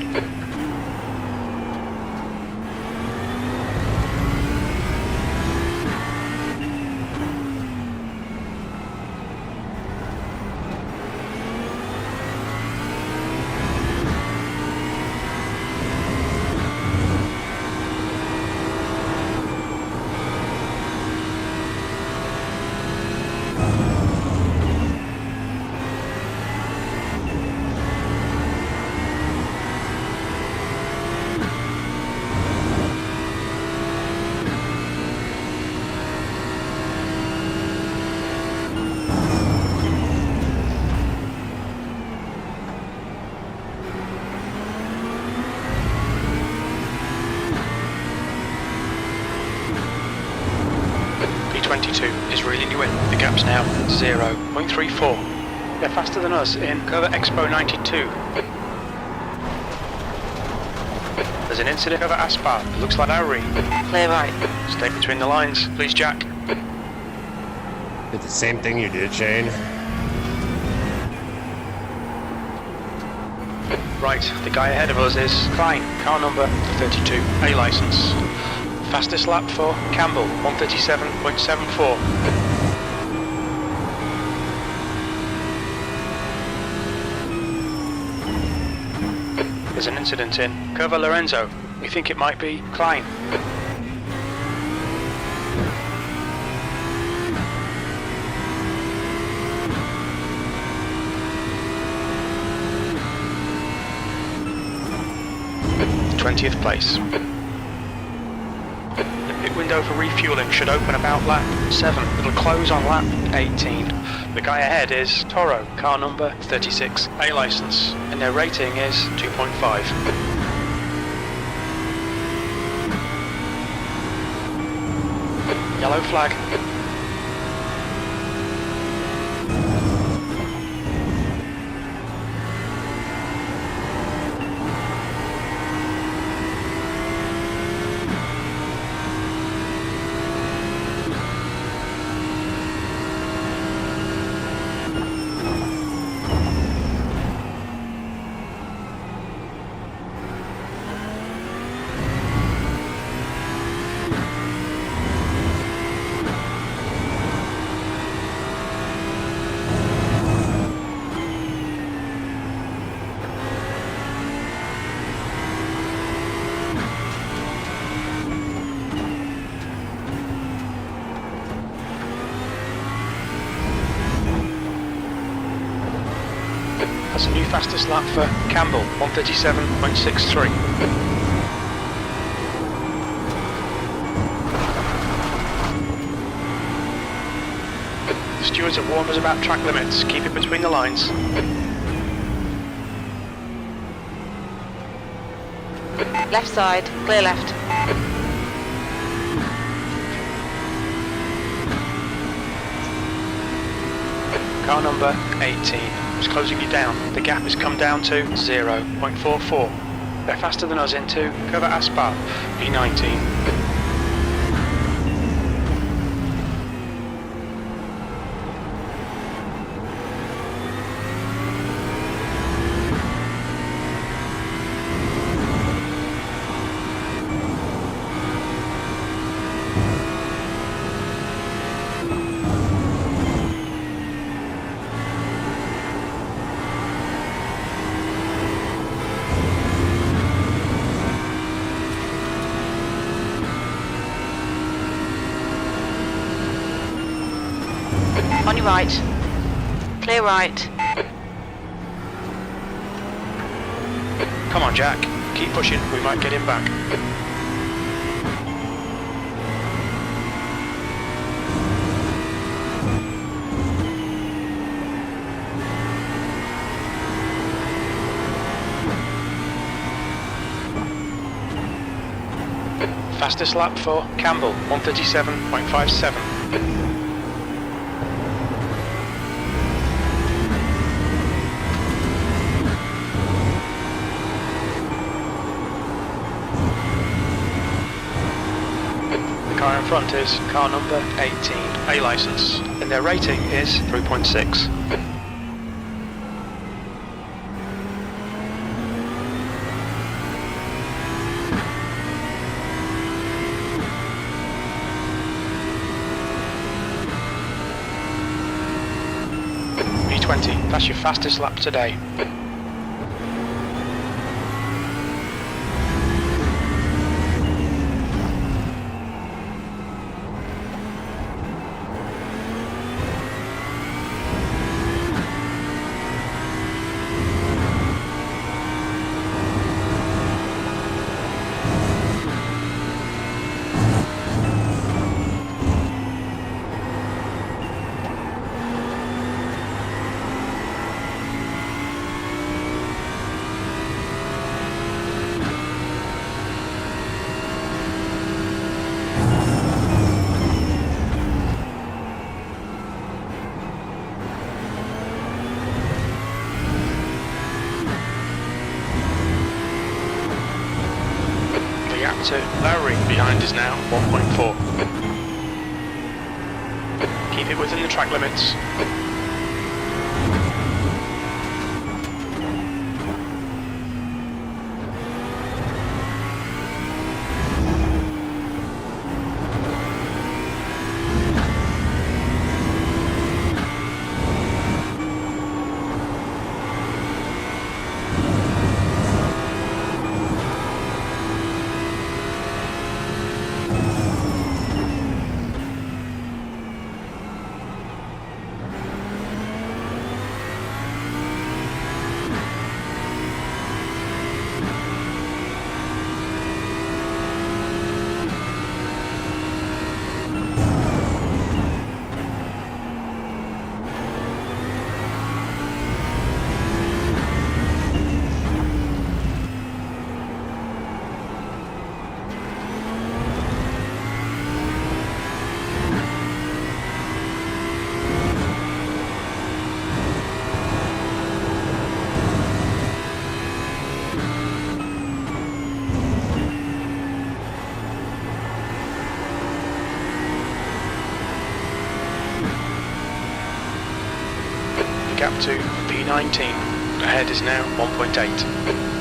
P22 is reeling you in. The gap's now 0.34. They're faster than us in cover Expo 92. There's an incident over asphalt. It looks like our read. Clear right. Stay between the lines, please, Jack. Did the same thing you did, Shane. Right, the guy ahead of us is Klein, car number 32, A license. Fastest lap for Campbell, 137.74. There's an incident in Curva Lorenzo. We think it might be Klein. th place. The pit window for refueling should open about lap 7. It'll close on lap 18. The guy ahead is Toro, car number 36, A license, and their rating is 2.5. Yellow flag. That's a new fastest lap for Campbell, 137.63. The stewards have warned us about track limits. Keep it between the lines. Left side. Clear left. Car number 18 is closing you down. The gap has come down to 0.44. They're faster than us into cover asphalt, B19. On your right. Clear right. Come on, Jack. Keep pushing. We might get him back. Fastest lap for Campbell, 137.57. Car in front is car number 18, A license, and their rating is 3.6. B20, that's your fastest lap today. gap 2. Lowry behind is now 1.4. Keep it within the track limits. Gap 2, P19. Ahead is now 1.8.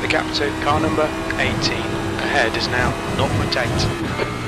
Gap 2, car number 18. Ahead is now 0.8.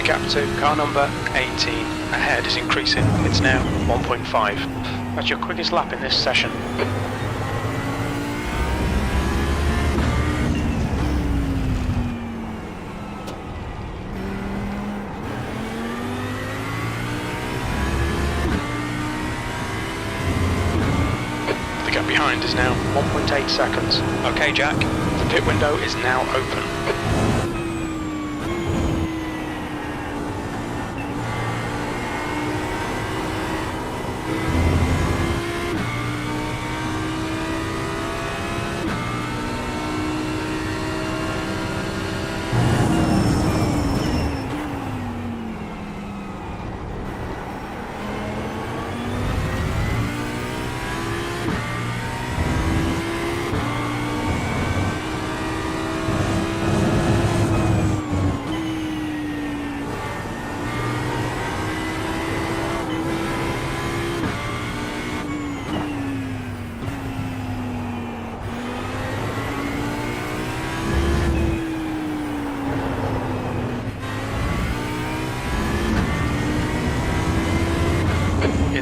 Gap 2, car number 18. Ahead is increasing. It's now 1.5. That's your quickest lap in this session. The gap behind is now 1.8 seconds. Okay, Jack, the pit window is now open.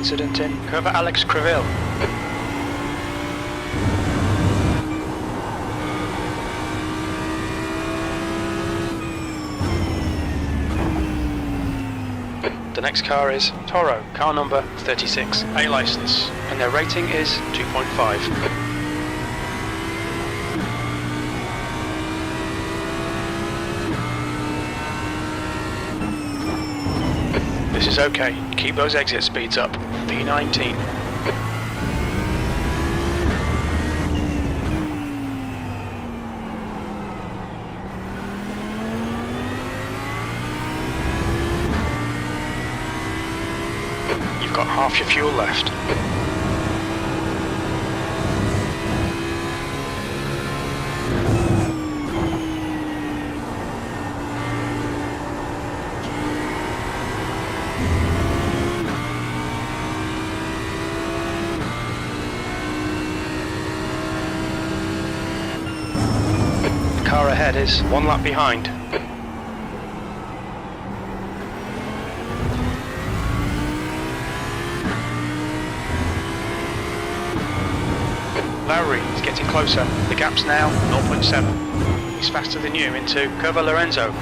Incident in cover Alex Creville. The next car is Toro, car number 36, A license, and their rating is 2.5. This is okay, keep those exit speeds up. P19. You've got half your fuel left. The car ahead is 1 lap behind. Lowry is getting closer. The gap's now 0.7. He's faster than you into Curva Lorenzo.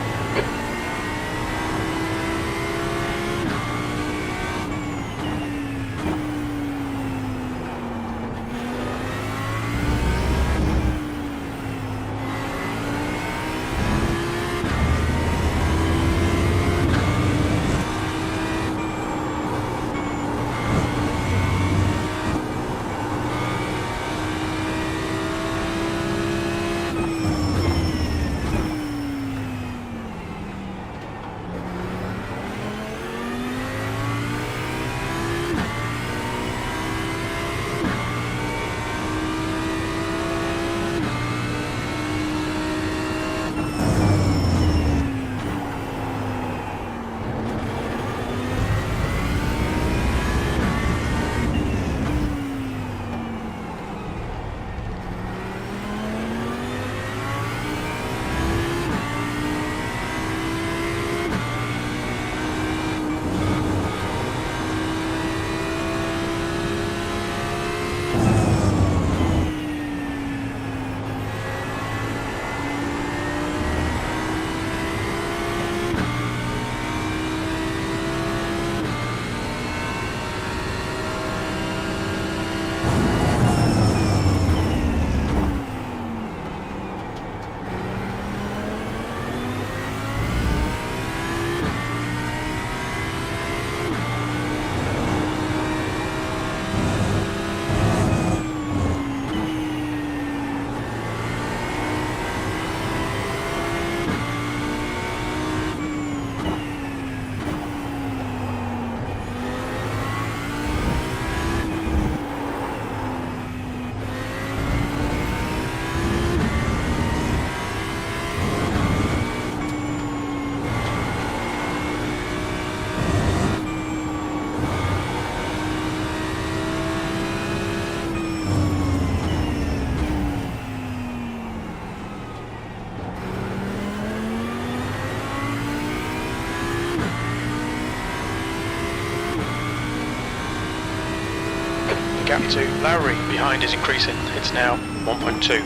Gap to Lowry behind is increasing. It's now 1.2.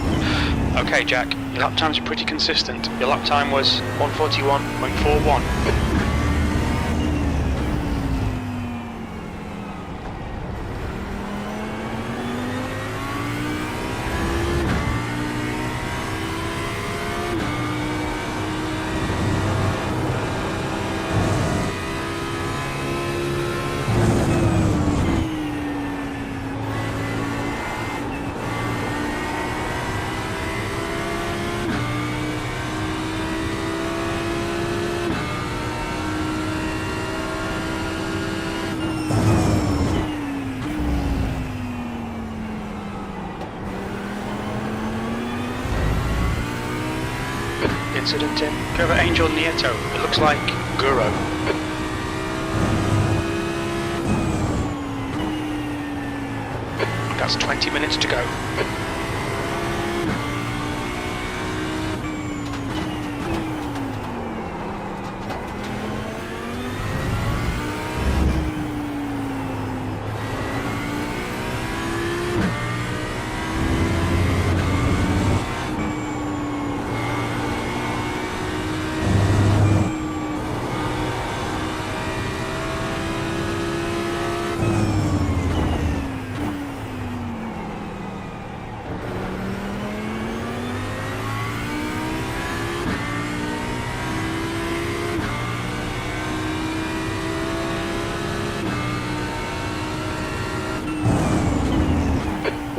Okay, Jack, your lap times are pretty consistent. Your lap time was 141.41. Incident in Curva Angel Nieto. It looks like Guro. That's 20 minutes to go.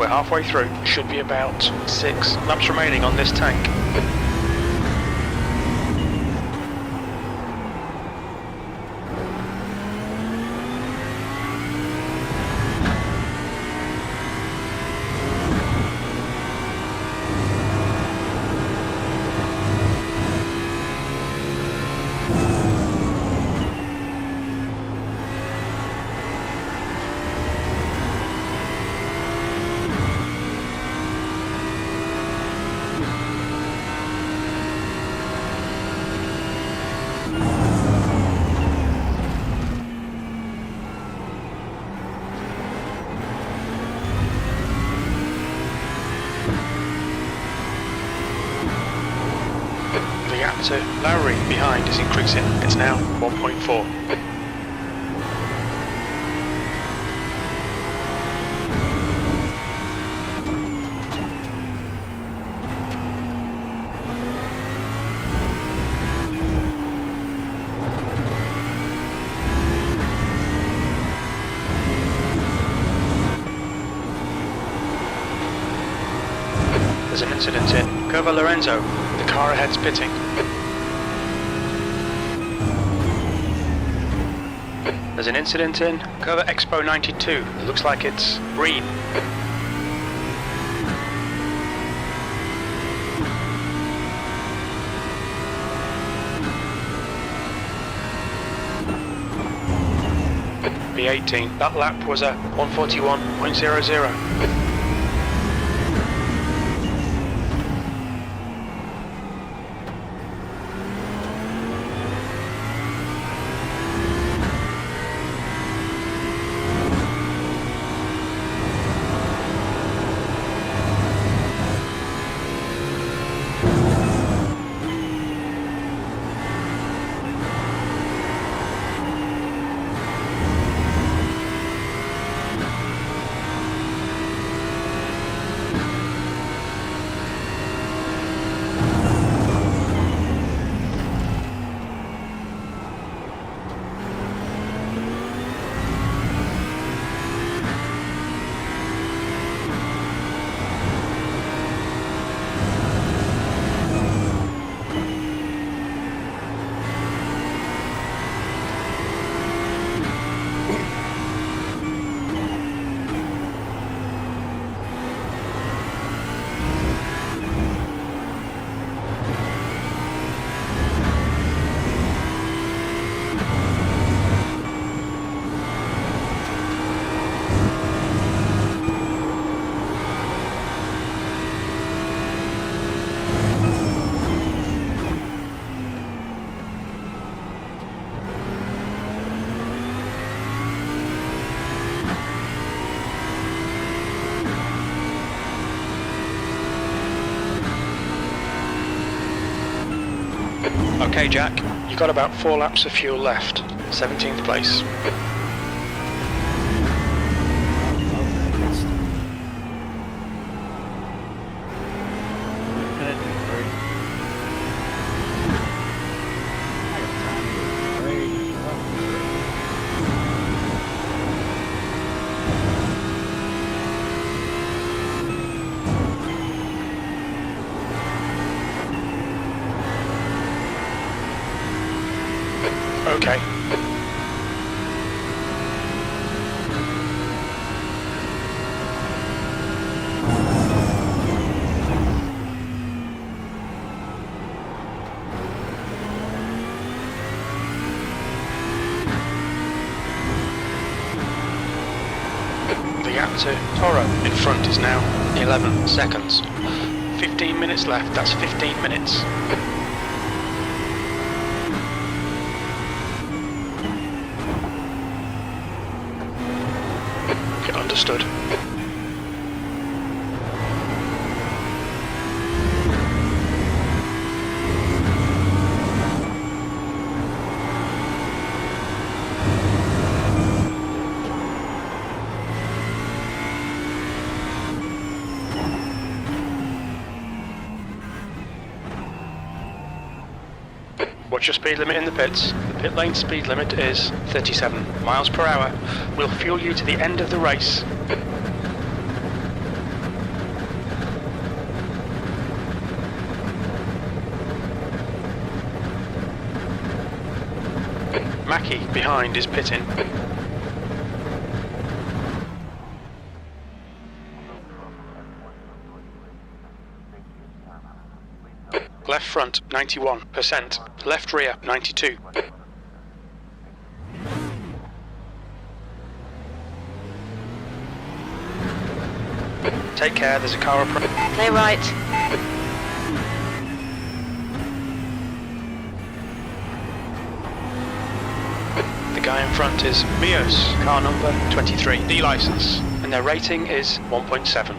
We're halfway through. Should be about 6 laps remaining on this tank. So Lowry behind is increasing. It's now 1.4. There's an incident in Curva Lorenzo. The car ahead's pitting. There's an incident in Curva Expo 92. It looks like it's green. B18. That lap was a 141.00. Okay, Jack, you've got about 4 laps of fuel left. 17th place. Okay. The gap to Toro in front is now 11 seconds. 15 minutes left, that's 15 minutes. Understood. What's your speed limit in the pits? The pit lane speed limit is 37 miles per hour. We'll fuel you to the end of the race. Mackie behind is pitting. Left front 91%, left rear 92. Take care, there's a car approaching. Clear right. The guy in front is Mios, car number 23, D license, and their rating is 1.7.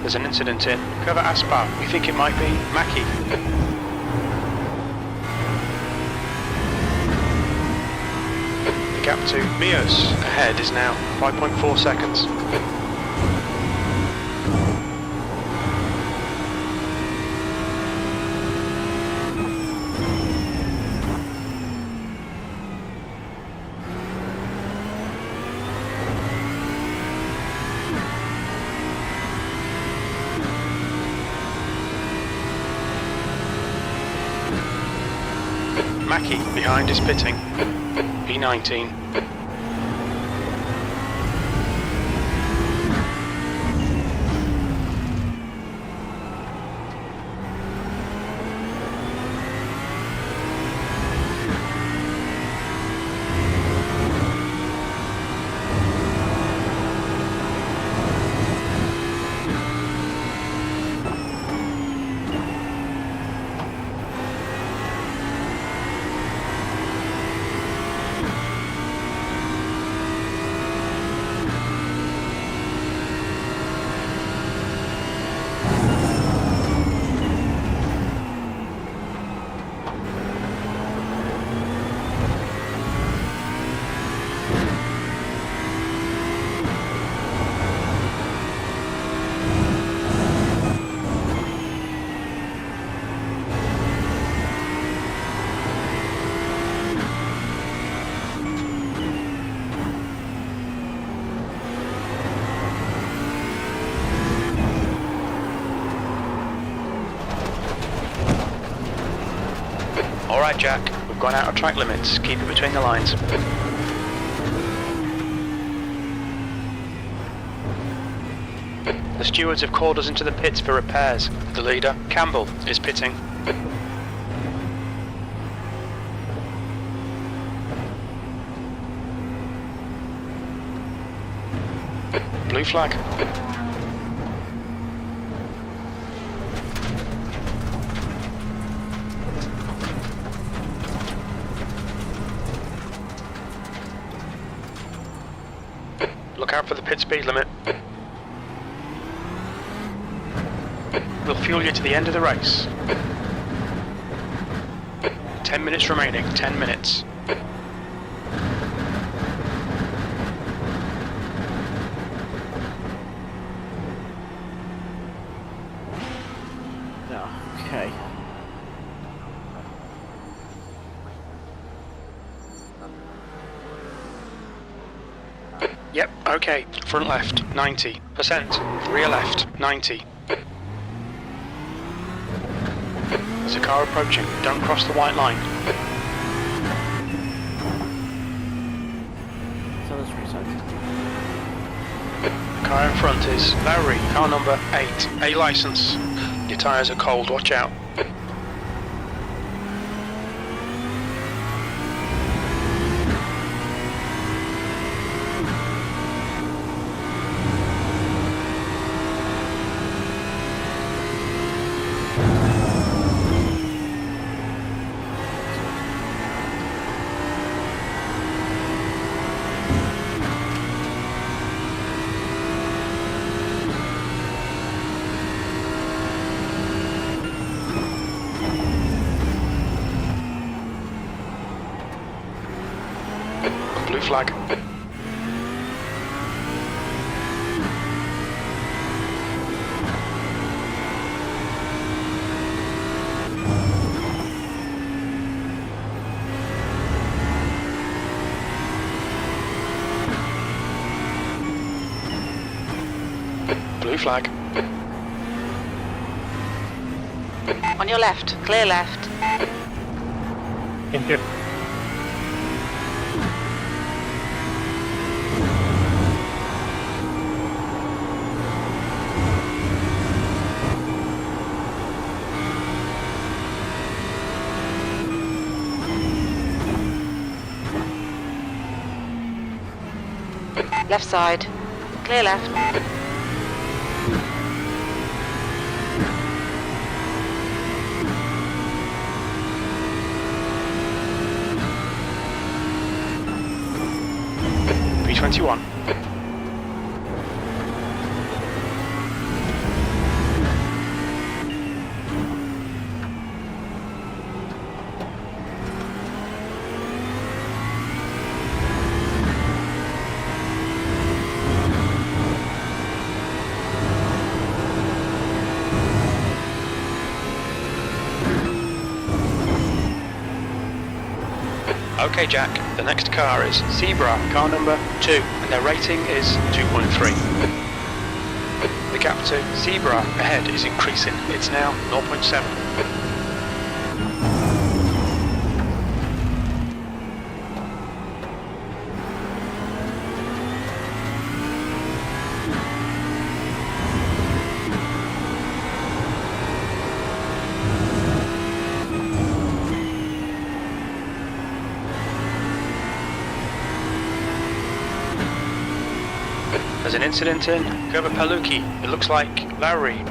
There's an incident in Cover Aspar. We think it might be Mackie. The gap to Mios ahead is now 5.4 seconds. Mackie behind is pitting. P19. Alright Jack, we've gone out of track limits, keep it between the lines. The stewards have called us into the pits for repairs. The leader, Campbell, is pitting. Blue flag. Look out for the pit speed limit. We'll fuel you to the end of the race. 10 minutes remaining, 10 minutes. No, okay. Yep, okay. Front left, 90%. Rear left, 90. There's a car approaching. Don't cross the white line. So let's reset. The car in front is Lowry, car number 8, A license. Your tyres are cold, watch out. flag. Blue flag. On your left, clear left. Thank you. Left side, clear left. P21. Okay, Jack, the next car is Zebra, car number 2, and their rating is 2.3. The gap to Zebra ahead is increasing, it's now 0.7. There's an incident in Paluki. It looks like Lowry.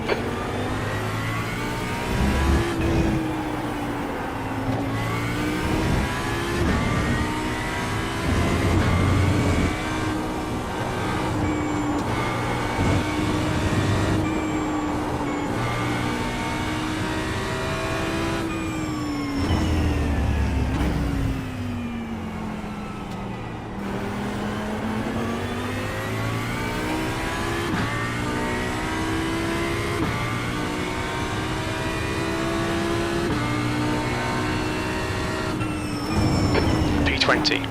P20.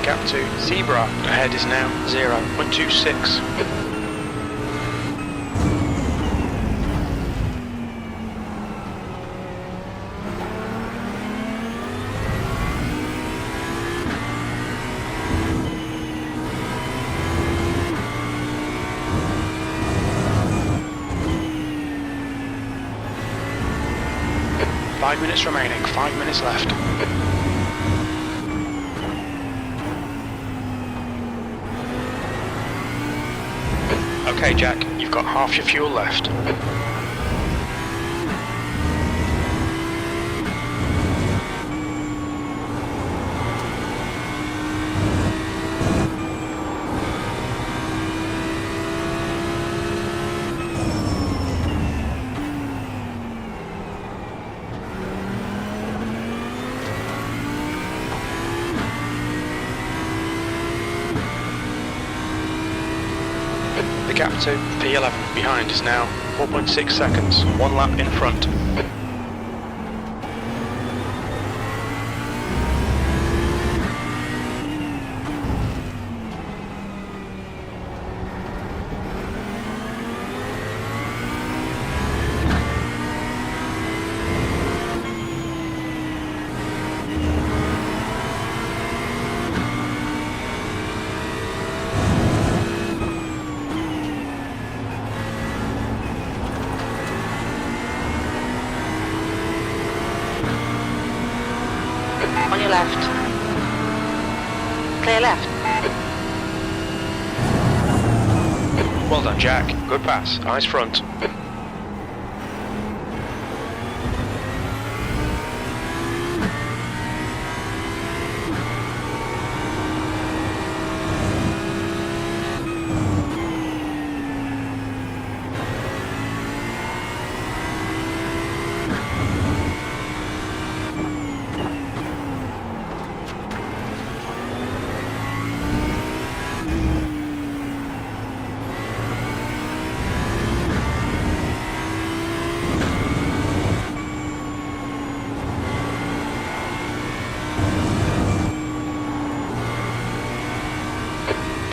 Gap to Zebra ahead is now 0.26. Five minutes remaining, 5 minutes left. Okay, Jack, you've got half your fuel left. The gap to P11 behind is now 4.6 seconds, 1 lap in front. On your left. Clear left. Well done, Jack. Good pass. Eyes front.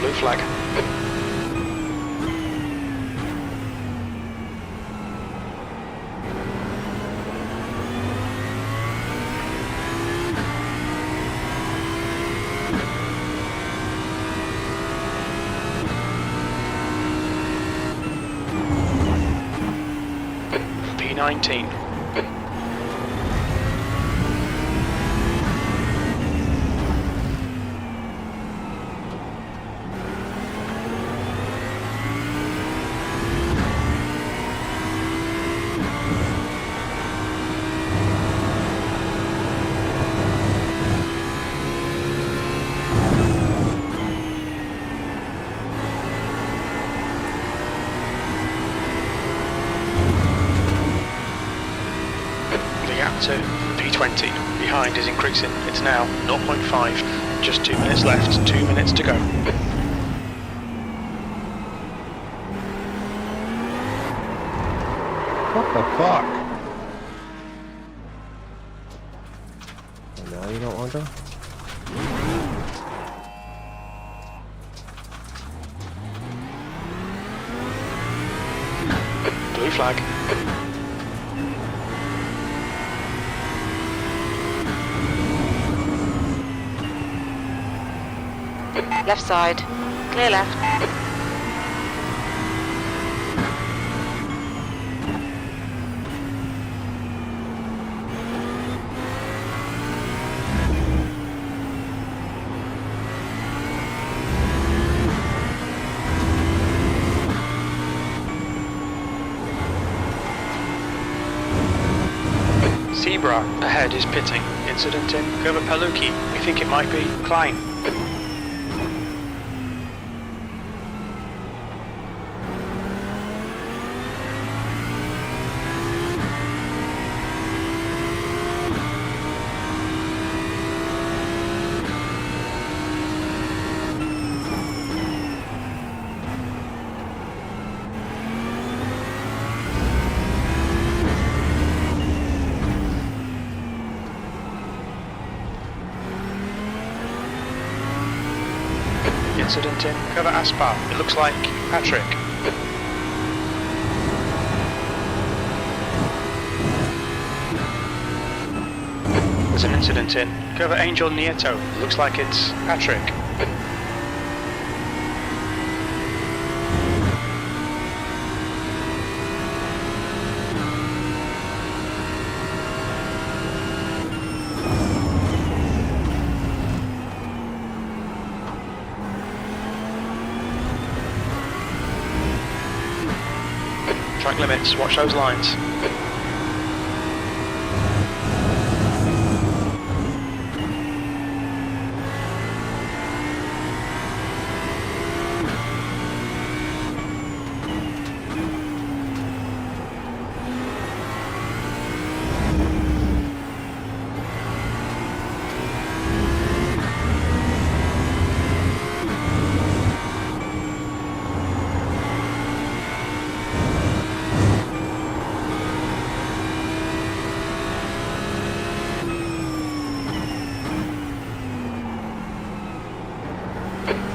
Blue flag. P19. The gap to P20 behind is increasing. It's now 0.5. Just 2 minutes left. 2 minutes to go. What the fuck? And now you don't want to go? Blue flag. Left side. Clear left. Zebra ahead is pitting. Incident in Curva Palucci. We think it might be Klein. Incident in Curva Aspar. It looks like Patrick. There's an incident in Curva Angel Nieto. It looks like it's Patrick. Track limits, watch those lines.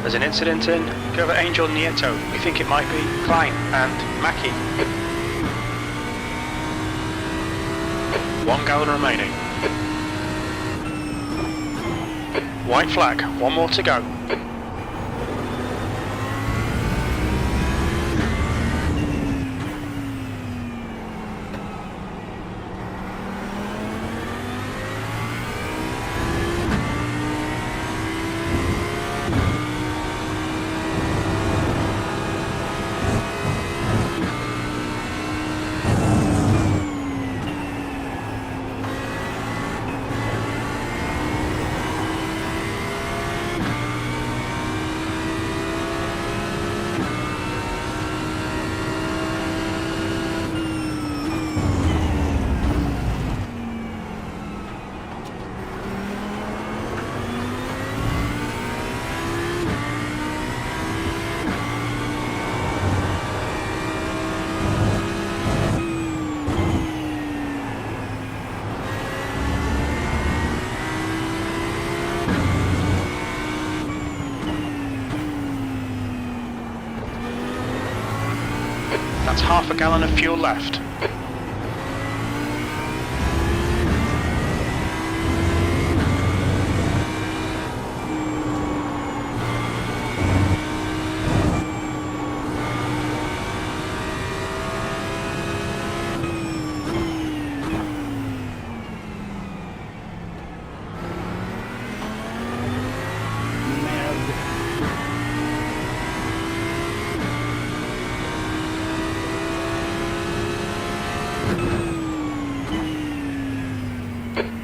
There's an incident in Curva Angel Nieto. We think it might be Klein and Mackie. 1 gallon remaining. White flag, 1 more to go. That's half a gallon of fuel left.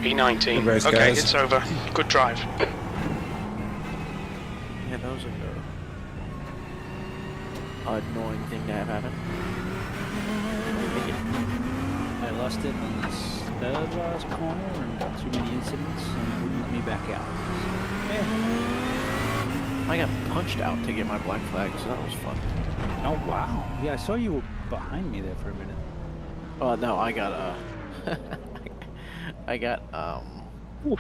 E19. Good race, Okay, guys. it's over. Good drive. Yeah, that was like a annoying thing to have happen. I lost it on this third last corner and got too many incidents and wouldn't let me back out. Yeah. I got punched out to get my black flag, so that was fun. Oh wow. Yeah, I saw you were behind me there for a minute. Oh no, I got oof.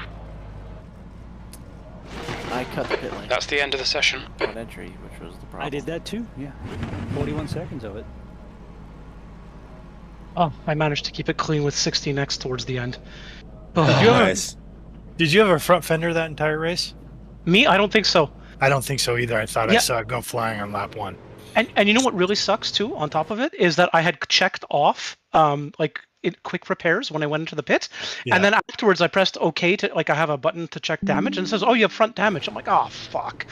I cut the pit lane That's the end of the session. on entry, which was the problem. I did that too, yeah. 41 seconds of it. Oh, I managed to keep it clean with 16x towards the end. Oh, Did you ever- nice. Did you have a front fender that entire race? Me, I don't think so. I don't think so either. I thought I Yeah. saw it go flying on lap 1. And you know what really sucks too? On top of it is that I had checked off like quick repairs when I went into the pit, Yeah. and then afterwards I pressed OK to I have a button to check damage, and it says, "Oh, you have front damage." I'm like, "Oh fuck."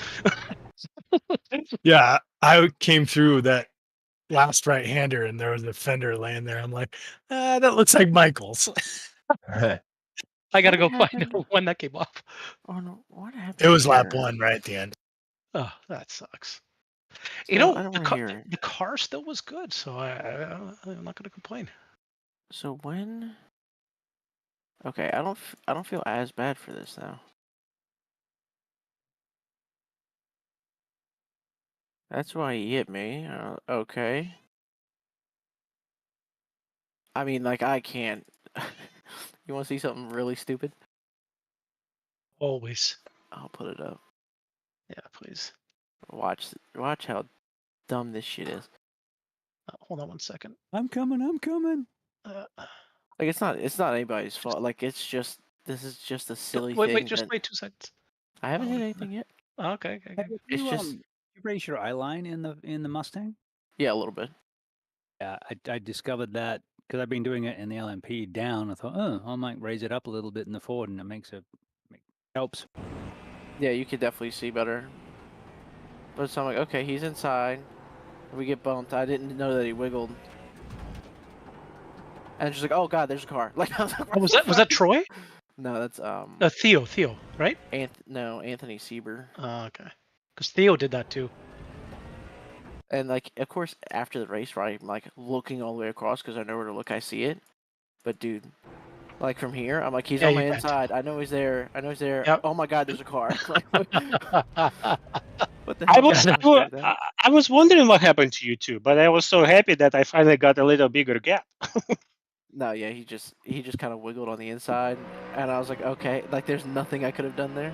Yeah, I came through that last right-hander and there was a fender laying there. I'm like, that looks like Michael's. I gotta go What find happened? out when that came off. Oh no, what happened? It was lap here? 1 right at the end. Oh, that sucks. So, You know, I don't the, wanna hear. the car still was good, so I'm not gonna complain. So when? Okay, I don't feel as bad for this now. That's why he hit me. Okay. I mean, like I can't. You want to see something really stupid? Always. I'll put it up. Yeah, please. Watch how dumb this shit is. Hold on one second. I'm coming. Like it's not anybody's fault. Like it's just this is just a silly Wait, thing. just that- wait 2 seconds. I haven't hit anything yet. Oh, okay. It's just you raise your eye line in the Mustang? yeah, a little bit. Yeah, I discovered that because I've been doing it in the LMP down. I thought, oh, I might raise it up a little bit in the Ford, and it helps. Yeah, you could definitely see better. But so I'm like, okay, he's inside. We get bumped. I didn't know that he wiggled. And it's just like, oh god, there's a car. Like, I was like, Oh, was that Troy? No, that's Theo, right? Anthony Sieber. Okay. Because Theo did that too. And like, of course, after the race, right? I'm like looking all the way across because I know where to look. I see it. But dude, like from here, I'm like, he's Yeah, on you my bet. inside. I know he's there. Yep. Oh my god, there's a car. What the I hell? was I was wondering what happened to you too, but I was so happy that I finally got a little bigger gap. No, yeah, he just kind of wiggled on the inside, and I was like, okay, like there's nothing I could have done there.